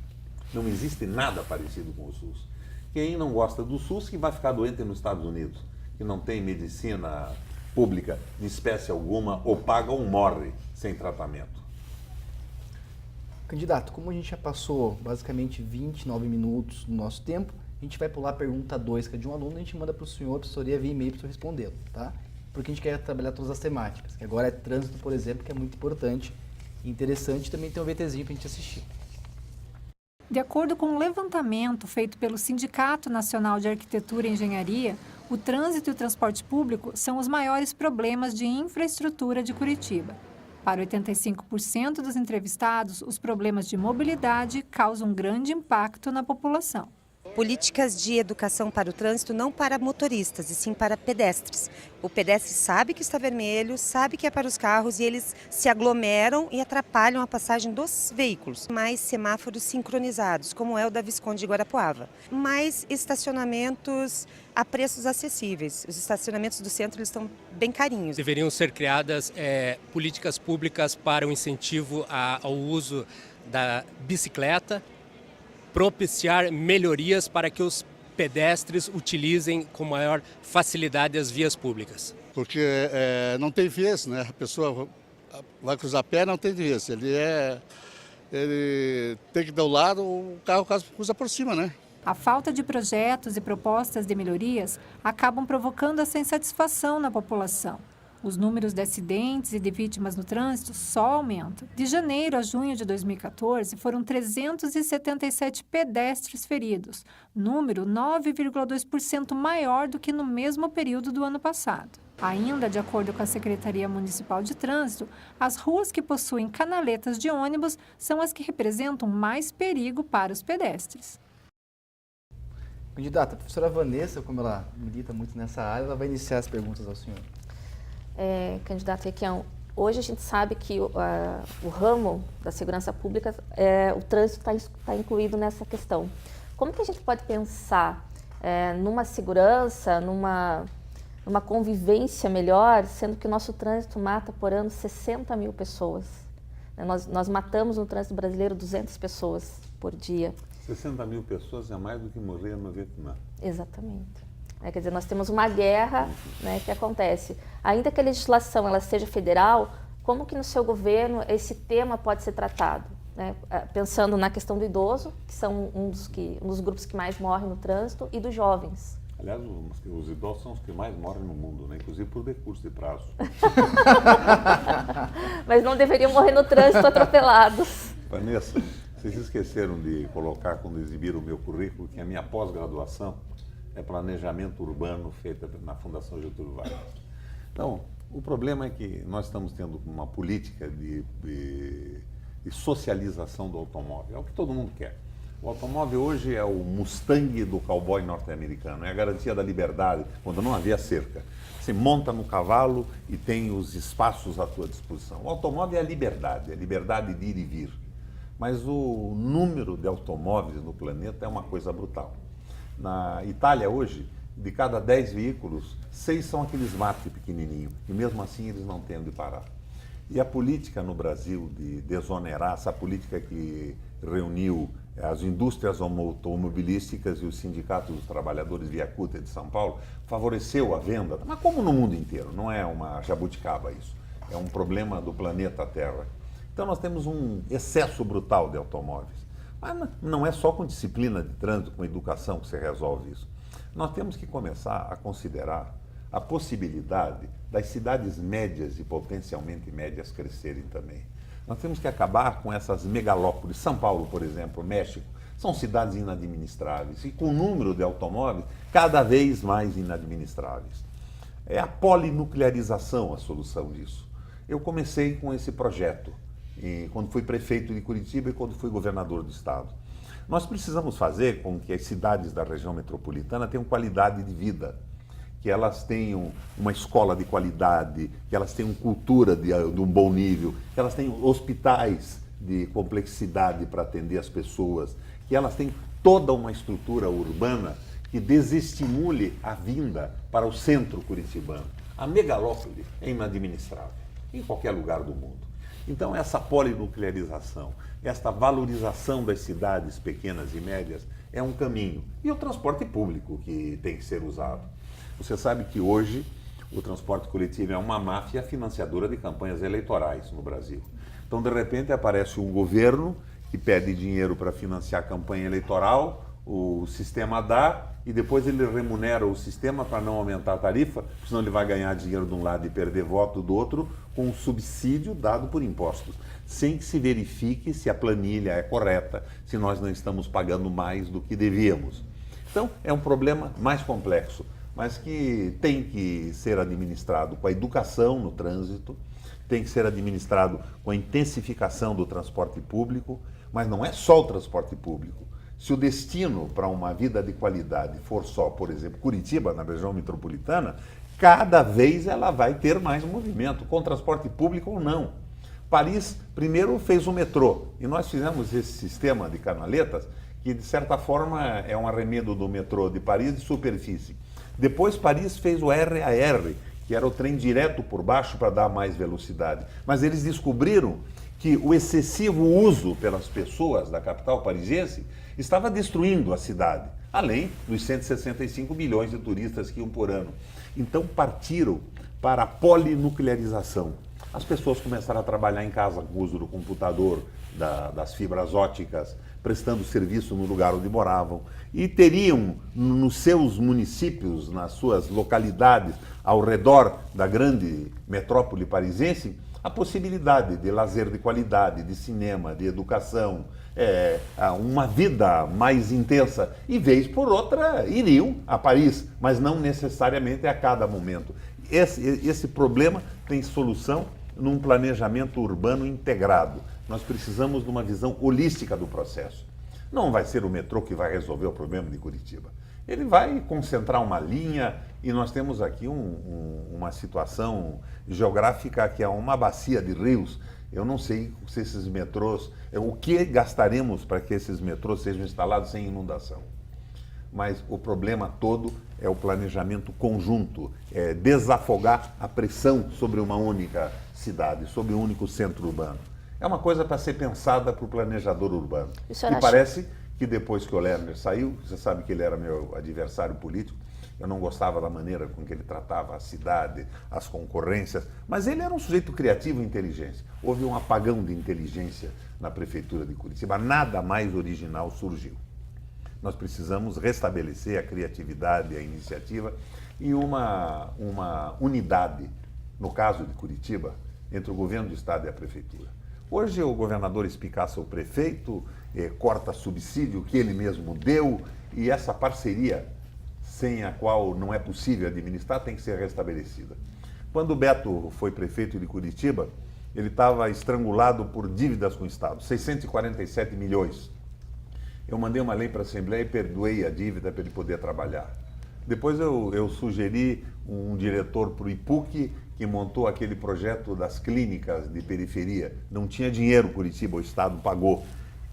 Não existe nada parecido com o SUS. Quem não gosta do SUS que vai ficar doente nos Estados Unidos, que não tem medicina pública de espécie alguma, ou paga ou morre sem tratamento. Candidato, como a gente já passou basicamente 29 minutos do nosso tempo, a gente vai pular a pergunta 2, que é de um aluno, e a gente manda para o senhor, assessoria via e-mail para o senhor respondê-lo, tá? Porque a gente quer trabalhar todas as temáticas, que agora é trânsito, por exemplo, que é muito importante e interessante, também tem um VTzinho para a gente assistir. De acordo com um levantamento feito pelo Sindicato Nacional de Arquitetura e Engenharia, o trânsito e o transporte público são os maiores problemas de infraestrutura de Curitiba. Para 85% dos entrevistados, os problemas de mobilidade causam grande impacto na população. Políticas de educação para o trânsito não para motoristas, e sim para pedestres. O pedestre sabe que está vermelho, sabe que é para os carros e eles se aglomeram e atrapalham a passagem dos veículos. Mais semáforos sincronizados, como é o da Visconde de Guarapuava. Mais estacionamentos a preços acessíveis. Os estacionamentos do centro eles estão bem carinhos. Deveriam ser criadas políticas públicas para o incentivo ao uso da bicicleta, propiciar melhorias para que os pedestres utilizem com maior facilidade as vias públicas. Porque não tem vias, né? A pessoa vai cruzar a pé, não tem vias. Ele tem que dar o lado, o carro cruza por cima, né? A falta de projetos e propostas de melhorias acabam provocando essa insatisfação na população. Os números de acidentes e de vítimas no trânsito só aumentam. De janeiro a junho de 2014, foram 377 pedestres feridos, número 9,2% maior do que no mesmo período do ano passado. Ainda, de acordo com a Secretaria Municipal de Trânsito, as ruas que possuem canaletas de ônibus são as que representam mais perigo para os pedestres. Candidata, a professora Vanessa, como ela milita muito nessa área, ela vai iniciar as perguntas ao senhor. Candidato Requião, hoje a gente sabe que o ramo da segurança pública, o trânsito está incluído nessa questão. Como que a gente pode pensar numa segurança, numa convivência melhor, sendo que o nosso trânsito mata por ano 60 mil pessoas? Nós matamos no trânsito brasileiro 200 pessoas por dia. 60 mil pessoas é mais do que morrer no Vietnã. Exatamente. Quer dizer, nós temos uma guerra, né, que acontece. Ainda que a legislação ela seja federal, como que no seu governo esse tema pode ser tratado? Né? Pensando na questão do idoso, que são um dos grupos que mais morrem no trânsito, e dos jovens. Aliás, os idosos são os que mais morrem no mundo, né? Inclusive por decurso de prazo. Mas não deveriam morrer no trânsito atropelados. Vanessa, vocês esqueceram de colocar, quando exibiram o meu currículo, que a minha pós-graduação é planejamento urbano feita na Fundação Getúlio Vargas. Então, o problema é que nós estamos tendo uma política de socialização do automóvel. É o que todo mundo quer. O automóvel hoje é o Mustang do cowboy norte-americano, é a garantia da liberdade, quando não havia cerca. Você monta no cavalo e tem os espaços à tua disposição. O automóvel é a liberdade de ir e vir. Mas o número de automóveis no planeta é uma coisa brutal. Na Itália hoje, de cada 10 veículos, 6 são aqueles Marte pequenininho, e mesmo assim eles não têm onde parar. E a política no Brasil de desonerar, essa política que reuniu as indústrias automobilísticas e os sindicatos dos trabalhadores via CUT de São Paulo, favoreceu a venda, mas como no mundo inteiro, não é uma jabuticaba isso, é um problema do planeta Terra. Então nós temos um excesso brutal de automóveis, mas não é só com disciplina de trânsito, com educação que se resolve isso. Nós temos que começar a considerar a possibilidade das cidades médias e potencialmente médias crescerem também. Nós temos que acabar com essas megalópolis. São Paulo, por exemplo, México, são cidades inadministráveis e com o número de automóveis cada vez mais inadministráveis. É a polinuclearização a solução disso. Eu comecei com esse projeto quando fui prefeito de Curitiba e quando fui governador do estado. Nós precisamos fazer com que as cidades da região metropolitana tenham qualidade de vida, que elas tenham uma escola de qualidade, que elas tenham cultura de um bom nível, que elas tenham hospitais de complexidade para atender as pessoas, que elas tenham toda uma estrutura urbana que desestimule a vinda para o centro curitibano. A megalópole é inadministrável, em qualquer lugar do mundo. Então, essa polinuclearização, esta valorização das cidades pequenas e médias é um caminho. E o transporte público que tem que ser usado. Você sabe que hoje o transporte coletivo é uma máfia financiadora de campanhas eleitorais no Brasil. Então, de repente, aparece um governo que pede dinheiro para financiar a campanha eleitoral, o sistema dá e depois ele remunera o sistema para não aumentar a tarifa, senão ele vai ganhar dinheiro de um lado e perder voto do outro com um subsídio dado por impostos, sem que se verifique se a planilha é correta, se nós não estamos pagando mais do que devíamos. Então, é um problema mais complexo, mas que tem que ser administrado com a educação no trânsito, tem que ser administrado com a intensificação do transporte público, mas não é só o transporte público. Se o destino para uma vida de qualidade for só, por exemplo, Curitiba, na região metropolitana, cada vez ela vai ter mais movimento, com transporte público ou não. Paris, primeiro, fez o metrô, e nós fizemos esse sistema de canaletas, que de certa forma é um arremedo do metrô de Paris de superfície. Depois Paris fez o RAR, que era o trem direto por baixo para dar mais velocidade. Mas eles descobriram que o excessivo uso pelas pessoas da capital parisiense estava destruindo a cidade, além dos 165 milhões de turistas que iam por ano. Então partiram para a polinuclearização. As pessoas começaram a trabalhar em casa com o uso do computador, das fibras óticas, prestando serviço no lugar onde moravam, e teriam nos seus municípios, nas suas localidades, ao redor da grande metrópole parisiense, a possibilidade de lazer de qualidade, de cinema, de educação, uma vida mais intensa. E vez por outra iriam a Paris, mas não necessariamente a cada momento. Esse problema tem solução num planejamento urbano integrado. Nós precisamos de uma visão holística do processo. Não vai ser o metrô que vai resolver o problema de Curitiba. Ele vai concentrar uma linha e nós temos aqui uma situação geográfica que é uma bacia de rios. Eu não sei se esses metrôs, o que gastaremos para que esses metrôs sejam instalados sem inundação. Mas o problema todo é o planejamento conjunto, é desafogar a pressão sobre uma única cidade, sobre um único centro urbano. É uma coisa para ser pensada para o planejador urbano. E parece que depois que o Lerner saiu, você sabe que ele era meu adversário político, eu não gostava da maneira com que ele tratava a cidade, as concorrências, mas ele era um sujeito criativo e inteligente. Houve um apagão de inteligência na prefeitura de Curitiba, nada mais original surgiu. Nós precisamos restabelecer a criatividade, a iniciativa e uma unidade, no caso de Curitiba, entre o governo do estado e a prefeitura. Hoje o governador espicaça o prefeito, corta subsídio que ele mesmo deu, e essa parceria, sem a qual não é possível administrar, tem que ser restabelecida. Quando o Beto foi prefeito de Curitiba, ele estava estrangulado por dívidas com o Estado, 647 milhões. eu mandei uma lei para a Assembleia e perdoei a dívida para ele poder trabalhar. Depois eu sugeri um diretor para o IPUC que montou aquele projeto das clínicas de periferia. Não tinha dinheiro, Curitiba, o Estado pagou.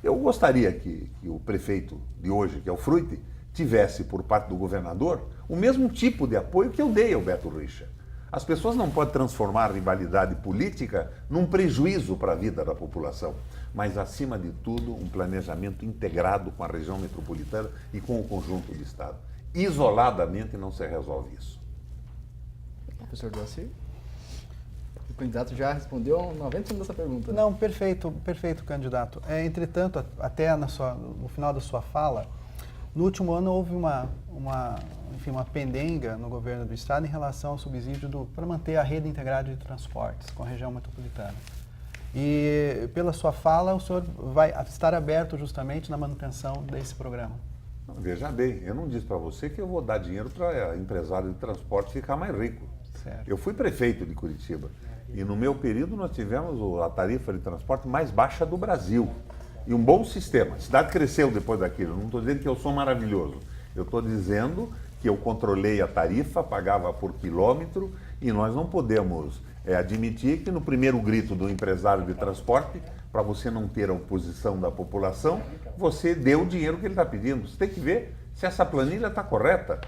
Eu gostaria que o prefeito de hoje, que é o Frutti, tivesse por parte do governador o mesmo tipo de apoio que eu dei ao Beto Richa. As pessoas não podem transformar a rivalidade política num prejuízo para a vida da população, mas, acima de tudo, um planejamento integrado com a região metropolitana e com o conjunto do Estado. Isoladamente não se resolve isso. Professor Doacir? O candidato já respondeu 90% dessa pergunta. Não, perfeito, candidato. Entretanto, até no final da sua fala, no último ano houve uma pendenga no governo do Estado em relação ao subsídio para manter a rede integrada de transportes com a região metropolitana. E, pela sua fala, o senhor vai estar aberto justamente na manutenção desse programa. Veja bem, eu não disse para você que eu vou dar dinheiro para empresário de transporte ficar mais rico. Certo. Eu fui prefeito de Curitiba e no meu período nós tivemos a tarifa de transporte mais baixa do Brasil. E um bom sistema. A cidade cresceu depois daquilo. Não estou dizendo que eu sou maravilhoso. Eu estou dizendo que eu controlei a tarifa, pagava por quilômetro e nós não podemos admitir que no primeiro grito do empresário de transporte, para você não ter a oposição da população, você dê o dinheiro que ele está pedindo. Você tem que ver se essa planilha está correta.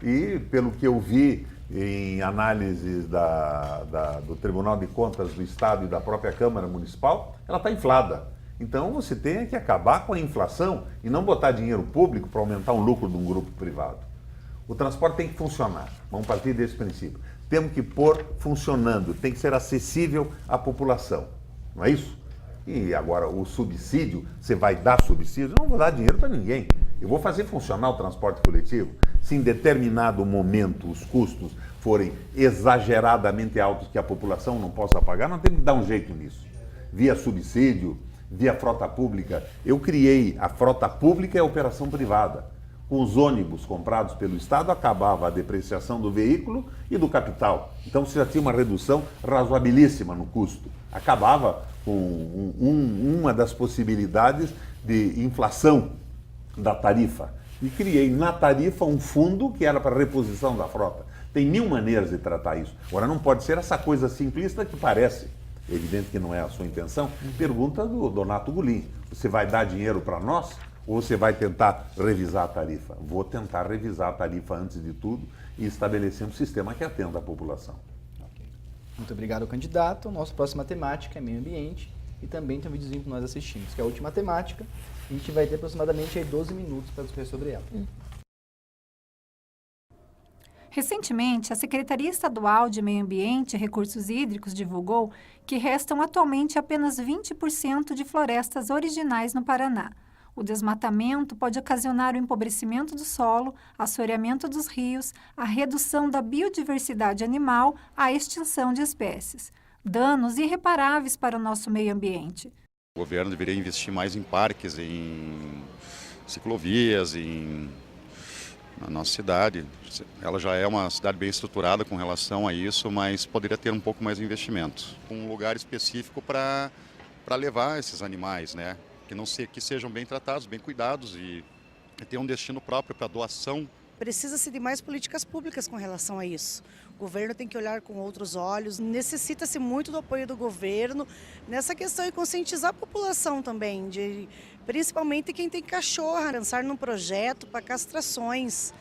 E, pelo que eu vi em análises do Tribunal de Contas do Estado e da própria Câmara Municipal, ela está inflada. Então, você tem que acabar com a inflação e não botar dinheiro público para aumentar o lucro de um grupo privado. O transporte tem que funcionar. Vamos partir desse princípio. Temos que pôr funcionando, tem que ser acessível à população. Não é isso? E agora, o subsídio, você vai dar subsídio? Eu não vou dar dinheiro para ninguém. Eu vou fazer funcionar o transporte coletivo. Se em determinado momento os custos forem exageradamente altos que a população não possa pagar, nós temos que dar um jeito nisso. Via subsídio, via frota pública. Eu criei a frota pública e a operação privada. Com os ônibus comprados pelo Estado, acabava a depreciação do veículo e do capital. Então, você já tinha uma redução razoabilíssima no custo. Acabava com uma das possibilidades de inflação da tarifa. E criei na tarifa um fundo que era para reposição da frota. Tem 1000 maneiras de tratar isso. Agora, não pode ser essa coisa simplista que parece. É evidente que não é a sua intenção. Pergunta do Donato Gulim. Você vai dar dinheiro para nós ou você vai tentar revisar a tarifa? Vou tentar revisar a tarifa antes de tudo e estabelecer um sistema que atenda a população. Okay. Muito obrigado, candidato. Nossa próxima temática é meio ambiente e também tem um videozinho que nós assistimos, que é a última temática. A gente vai ter aproximadamente 12 minutos para discutir sobre ela. Recentemente, a Secretaria Estadual de Meio Ambiente e Recursos Hídricos divulgou que restam atualmente apenas 20% de florestas originais no Paraná. O desmatamento pode ocasionar o empobrecimento do solo, assoreamento dos rios, a redução da biodiversidade animal, a extinção de espécies. Danos irreparáveis para o nosso meio ambiente. O governo deveria investir mais em parques, em ciclovias, na nossa cidade. Ela já é uma cidade bem estruturada com relação a isso, mas poderia ter um pouco mais de investimento. Um lugar específico para levar esses animais, né? Que sejam bem tratados, bem cuidados e ter um destino próprio para doação. Precisa-se de mais políticas públicas com relação a isso. O governo tem que olhar com outros olhos, necessita-se muito do apoio do governo nessa questão e conscientizar a população também, principalmente quem tem cachorro, pensar num projeto para castrações,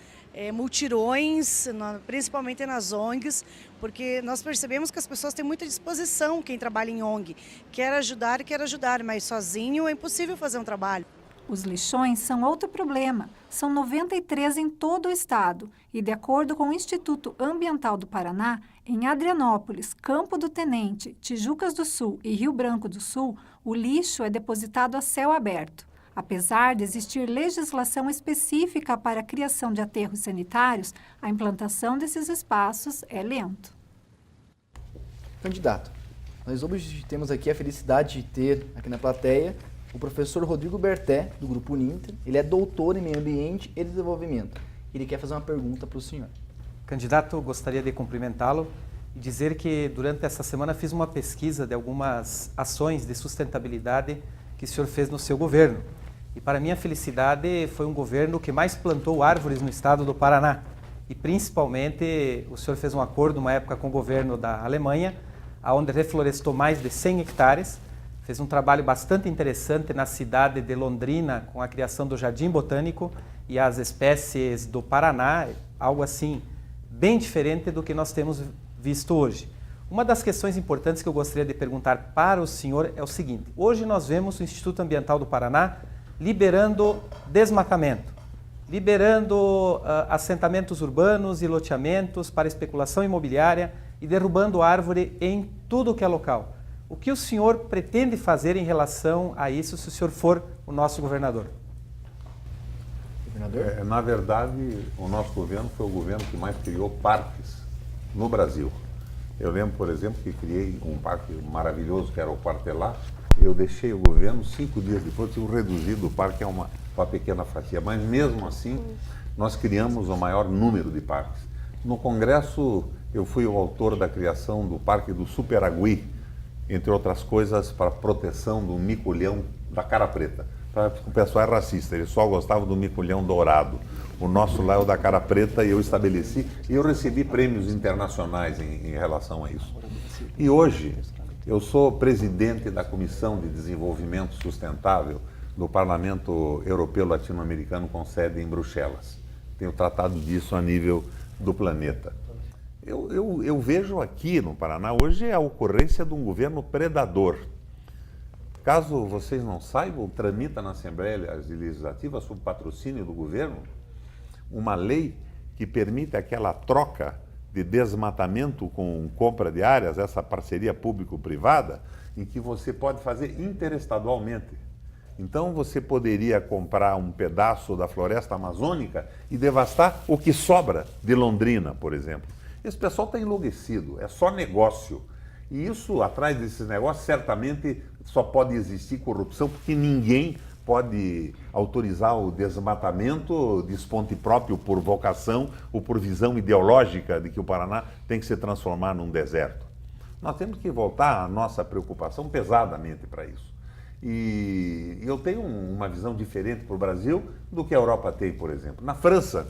multirões, principalmente nas ONGs, porque nós percebemos que as pessoas têm muita disposição, quem trabalha em ONG, quer ajudar, mas sozinho é impossível fazer um trabalho. Os lixões são outro problema. São 93 em todo o estado e, de acordo com o Instituto Ambiental do Paraná, em Adrianópolis, Campo do Tenente, Tijucas do Sul e Rio Branco do Sul, o lixo é depositado a céu aberto. Apesar de existir legislação específica para a criação de aterros sanitários, a implantação desses espaços é lento. Candidato, nós hoje temos aqui a felicidade de ter aqui na plateia o professor Rodrigo Berté, do Grupo Uninter. Ele é doutor em Meio Ambiente e Desenvolvimento. Ele quer fazer uma pergunta para o senhor. Candidato, gostaria de cumprimentá-lo e dizer que durante essa semana fiz uma pesquisa de algumas ações de sustentabilidade que o senhor fez no seu governo. E para minha felicidade foi um governo que mais plantou árvores no estado do Paraná. E principalmente o senhor fez um acordo uma época com o governo da Alemanha, onde reflorestou mais de 100 hectares, fez um trabalho bastante interessante na cidade de Londrina com a criação do Jardim Botânico e as espécies do Paraná, algo assim bem diferente do que nós temos visto hoje. Uma das questões importantes que eu gostaria de perguntar para o senhor é o seguinte: hoje nós vemos o Instituto Ambiental do Paraná liberando desmatamento, liberando assentamentos urbanos e loteamentos para especulação imobiliária e derrubando árvore em tudo que é local. O que o senhor pretende fazer em relação a isso se o senhor for o nosso governador? Na verdade, o nosso governo foi o governo que mais criou parques no Brasil. Eu lembro, por exemplo, que criei um parque maravilhoso, que era o Quartelá. Eu deixei o governo, 5 dias depois, tinha reduzido o parque a uma pequena fatia. Mas mesmo assim, nós criamos o maior número de parques. No Congresso, eu fui o autor da criação do Parque do Superagui, entre outras coisas, para proteção do mico-leão da cara preta. O pessoal é racista, eles só gostavam do mico-leão dourado. O nosso lá é o da cara preta e eu estabeleci, e eu recebi prêmios internacionais em relação a isso. E hoje, eu sou presidente da Comissão de Desenvolvimento Sustentável do Parlamento Europeu Latino-Americano com sede em Bruxelas. Tenho tratado disso a nível do planeta. Eu vejo aqui no Paraná hoje a ocorrência de um governo predador. Caso vocês não saibam, tramita na Assembleia Legislativa, sob patrocínio do governo, uma lei que permite aquela troca de desmatamento com compra de áreas, essa parceria público-privada, em que você pode fazer interestadualmente. Então você poderia comprar um pedaço da floresta amazônica e devastar o que sobra de Londrina, por exemplo. Esse pessoal está enlouquecido, é só negócio. E isso, atrás desses negócios, certamente só pode existir corrupção, porque ninguém pode autorizar o desmatamento de esponte próprio por vocação ou por visão ideológica de que o Paraná tem que se transformar num deserto. Nós temos que voltar a nossa preocupação pesadamente para isso. E eu tenho uma visão diferente para o Brasil do que a Europa tem, por exemplo. Na França,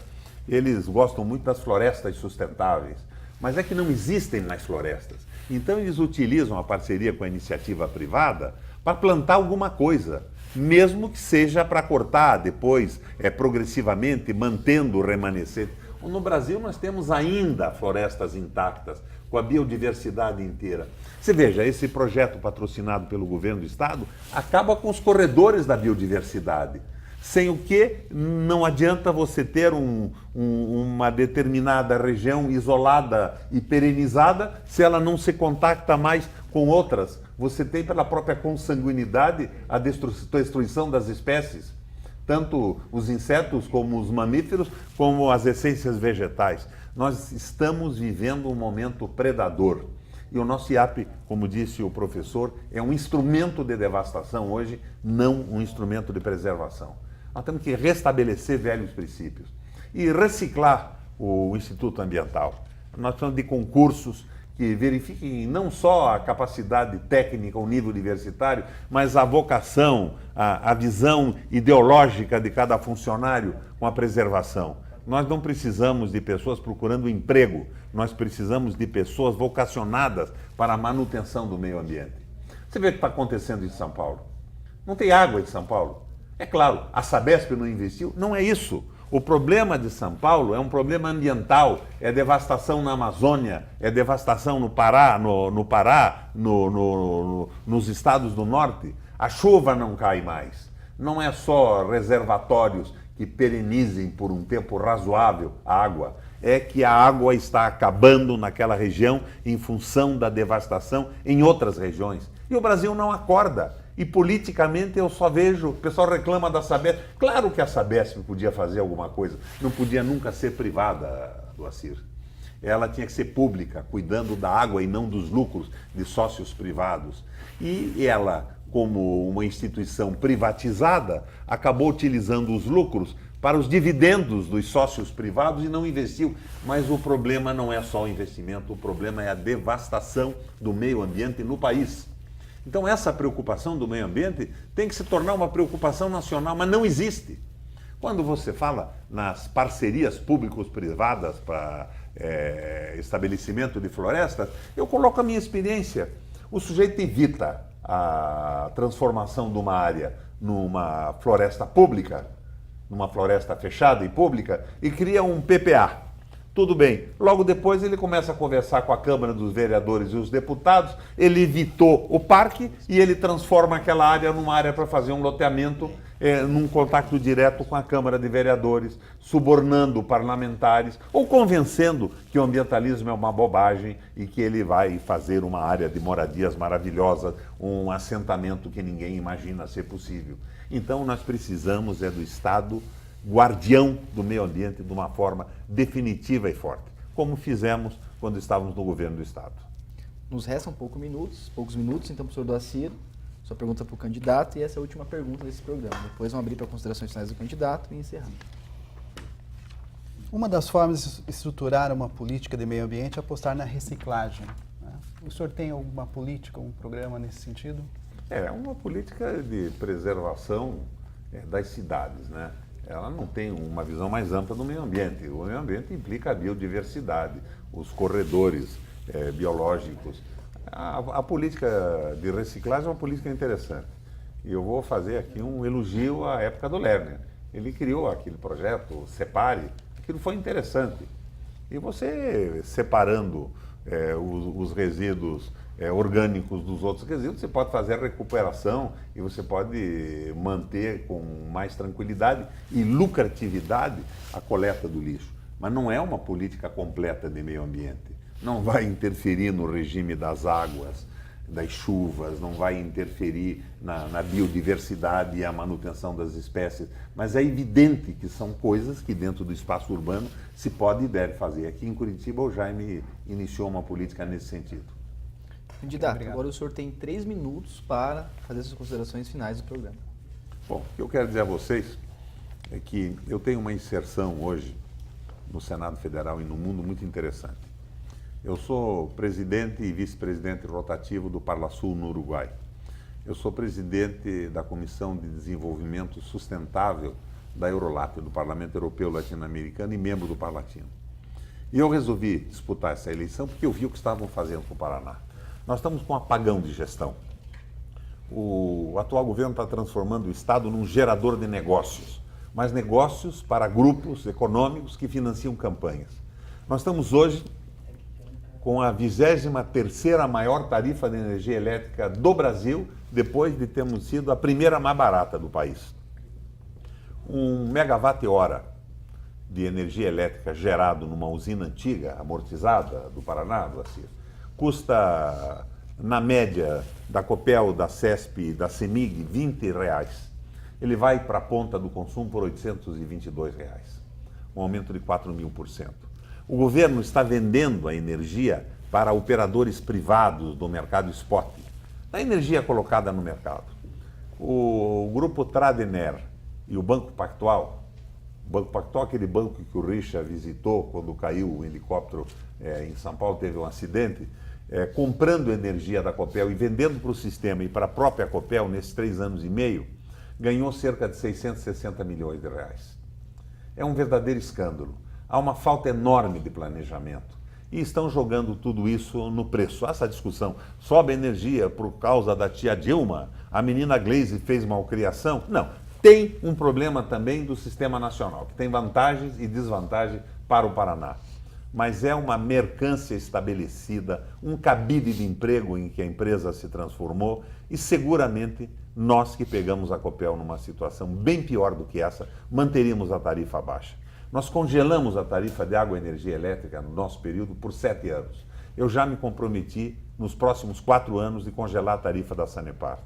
eles gostam muito das florestas sustentáveis, mas é que não existem mais florestas. Então eles utilizam a parceria com a iniciativa privada para plantar alguma coisa, mesmo que seja para cortar depois, progressivamente, mantendo o remanescente. No Brasil nós temos ainda florestas intactas, com a biodiversidade inteira. Você veja, esse projeto patrocinado pelo governo do estado acaba com os corredores da biodiversidade, sem o que não adianta você ter uma determinada região isolada e perenizada se ela não se contacta mais com outras. Você tem pela própria consanguinidade a destruição das espécies, tanto os insetos como os mamíferos, como as essências vegetais. Nós estamos vivendo um momento predador. E o nosso IAP, como disse o professor, é um instrumento de devastação hoje, não um instrumento de preservação. Nós temos que restabelecer velhos princípios e reciclar o Instituto Ambiental. Nós precisamos de concursos que verifiquem não só a capacidade técnica, o nível universitário, mas a vocação, a visão ideológica de cada funcionário com a preservação. Nós não precisamos de pessoas procurando emprego, nós precisamos de pessoas vocacionadas para a manutenção do meio ambiente. Você vê o que está acontecendo em São Paulo? Não tem água em São Paulo. É claro, a Sabesp não investiu, não é isso. O problema de São Paulo é um problema ambiental, é devastação na Amazônia, é devastação no Pará, nos estados do norte. A chuva não cai mais. Não é só reservatórios que perenizem por um tempo razoável a água. É que a água está acabando naquela região em função da devastação em outras regiões. E o Brasil não acorda. E politicamente eu só vejo, o pessoal reclama da Sabesp. Claro que a Sabesp podia fazer alguma coisa, não podia nunca ser privada, Doacir. Ela tinha que ser pública, cuidando da água e não dos lucros de sócios privados. E ela, como uma instituição privatizada, acabou utilizando os lucros para os dividendos dos sócios privados e não investiu. Mas o problema não é só o investimento, o problema é a devastação do meio ambiente no país. Então essa preocupação do meio ambiente tem que se tornar uma preocupação nacional, mas não existe. Quando você fala nas parcerias público-privadas para estabelecimento de florestas, eu coloco a minha experiência. O sujeito evita a transformação de uma área numa floresta pública, numa floresta fechada e pública, e cria um PPA. Tudo bem. Logo depois ele começa a conversar com a Câmara dos Vereadores e os deputados, ele evitou o parque e ele transforma aquela área numa área para fazer um loteamento num contato direto com a Câmara de Vereadores, subornando parlamentares ou convencendo que o ambientalismo é uma bobagem e que ele vai fazer uma área de moradias maravilhosa, um assentamento que ninguém imagina ser possível. Então nós precisamos do Estado guardião do meio ambiente de uma forma definitiva e forte, como fizemos quando estávamos no governo do Estado. Nos restam poucos minutos, então, professor Doaciro, sua pergunta para o candidato e essa é a última pergunta desse programa. Depois vamos abrir para considerações finais do candidato e encerramos. Uma das formas de estruturar uma política de meio ambiente é apostar na reciclagem, né? O senhor tem alguma política, um programa nesse sentido? É uma política de preservação das cidades, né? Ela não tem uma visão mais ampla do meio ambiente. O meio ambiente implica a biodiversidade, os corredores biológicos. A política de reciclagem é uma política interessante. E eu vou fazer aqui um elogio à época do Lerner. Ele criou aquele projeto Separe, aquilo foi interessante. E você separando os resíduos orgânicos dos outros resíduos, você pode fazer a recuperação e você pode manter com mais tranquilidade e lucratividade a coleta do lixo. Mas não é uma política completa de meio ambiente. Não vai interferir no regime das águas, das chuvas, não vai interferir na biodiversidade e a manutenção das espécies. Mas é evidente que são coisas que dentro do espaço urbano se pode e deve fazer. Aqui em Curitiba o Jaime iniciou uma política nesse sentido. Candidato, agora o senhor tem 3 minutos para fazer suas considerações finais do programa. Bom, o que eu quero dizer a vocês é que eu tenho uma inserção hoje no Senado Federal e no mundo muito interessante. Eu sou presidente e vice-presidente rotativo do Parlasul no Uruguai. Eu sou presidente da Comissão de Desenvolvimento Sustentável da Eurolat, do Parlamento Europeu Latino-Americano e membro do Parlatino. E eu resolvi disputar essa eleição porque eu vi o que estavam fazendo com o Paraná. Nós estamos com um apagão de gestão. O atual governo está transformando o Estado num gerador de negócios, mas negócios para grupos econômicos que financiam campanhas. Nós estamos hoje com a 23ª maior tarifa de energia elétrica do Brasil, depois de termos sido a primeira mais barata do país. 1 megawatt-hora de energia elétrica gerado numa usina antiga, amortizada, do Paraná, do Acir, custa, na média, da Copel, da CESP e da CEMIG, R$20. Ele vai para a ponta do consumo por R$822, um aumento de 4.000%. O governo está vendendo a energia para operadores privados do mercado spot, a energia colocada no mercado. O grupo Tradener e o Banco Pactual, aquele banco que o Richa visitou quando caiu o helicóptero em São Paulo, teve um acidente, comprando energia da Copel e vendendo para o sistema e para a própria Copel nesses 3 anos e meio, ganhou cerca de R$660 milhões. É um verdadeiro escândalo. Há uma falta enorme de planejamento e estão jogando tudo isso no preço. Essa discussão, sobe a energia por causa da tia Dilma, a menina Gleisi fez malcriação? Não, tem um problema também do sistema nacional, que tem vantagens e desvantagens para o Paraná. Mas é uma mercância estabelecida, um cabide de emprego em que a empresa se transformou e seguramente nós que pegamos a Copel numa situação bem pior do que essa, manteríamos a tarifa baixa. Nós congelamos a tarifa de água e energia elétrica no nosso período por 7 anos. Eu já me comprometi, nos próximos 4 anos, de congelar a tarifa da Sanepar.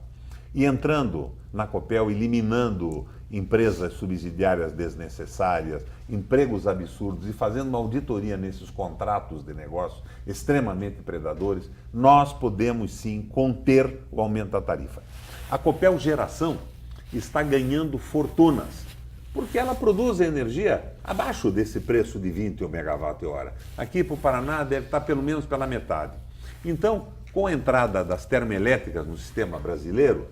E entrando na Copel, eliminando empresas subsidiárias desnecessárias, empregos absurdos e fazendo uma auditoria nesses contratos de negócio extremamente predadores, nós podemos sim conter o aumento da tarifa. A Copel Geração está ganhando fortunas, porque ela produz energia abaixo desse preço de 20 megawatt-hora. Aqui para o Paraná deve estar pelo menos pela metade. Então, com a entrada das termoelétricas no sistema brasileiro,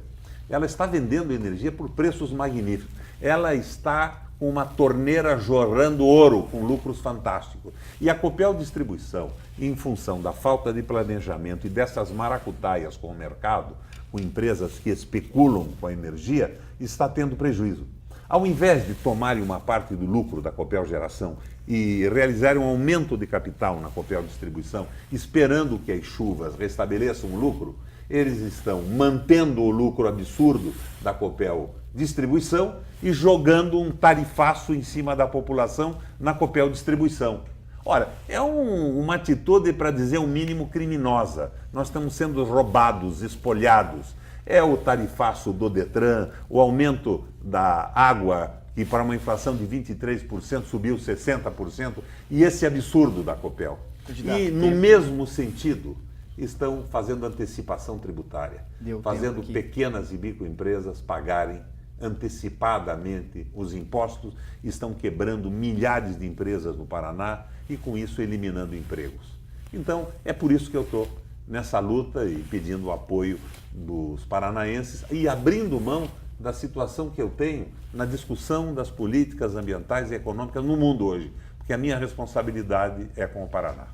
ela está vendendo energia por preços magníficos. Ela está com uma torneira jorrando ouro, com lucros fantásticos. E a Copel Distribuição, em função da falta de planejamento e dessas maracutaias com o mercado, com empresas que especulam com a energia, está tendo prejuízo. Ao invés de tomarem uma parte do lucro da Copel Geração e realizarem um aumento de capital na Copel Distribuição, esperando que as chuvas restabeleçam o lucro, eles estão mantendo o lucro absurdo da Copel Distribuição e jogando um tarifaço em cima da população na Copel Distribuição. Ora, é uma atitude, para dizer o mínimo, criminosa. Nós estamos sendo roubados, espolhados. É o tarifaço do Detran, o aumento da água, que para uma inflação de 23% subiu 60%, e esse absurdo da Copel. E no mesmo sentido, estão fazendo antecipação tributária, fazendo pequenas e microempresas pagarem antecipadamente os impostos, estão quebrando milhares de empresas no Paraná e com isso eliminando empregos. Então é por isso que eu estou nessa luta e pedindo o apoio dos paranaenses e abrindo mão da situação que eu tenho na discussão das políticas ambientais e econômicas no mundo hoje, porque a minha responsabilidade é com o Paraná.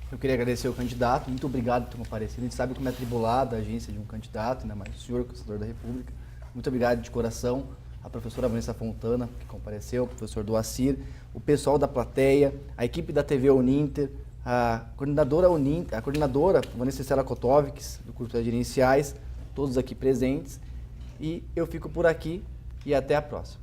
Eu queria agradecer ao candidato, muito obrigado por ter comparecido. A gente sabe como é atribulada a agência de um candidato, ainda mais o senhor, conselheiro da República. Muito obrigado de coração, a professora Vanessa Fontana, que compareceu, o professor Doacir, o pessoal da plateia, a equipe da TV Uninter, a coordenadora Vanessa Estela Kotovics, do curso de gerenciais, todos aqui presentes. E eu fico por aqui e até a próxima.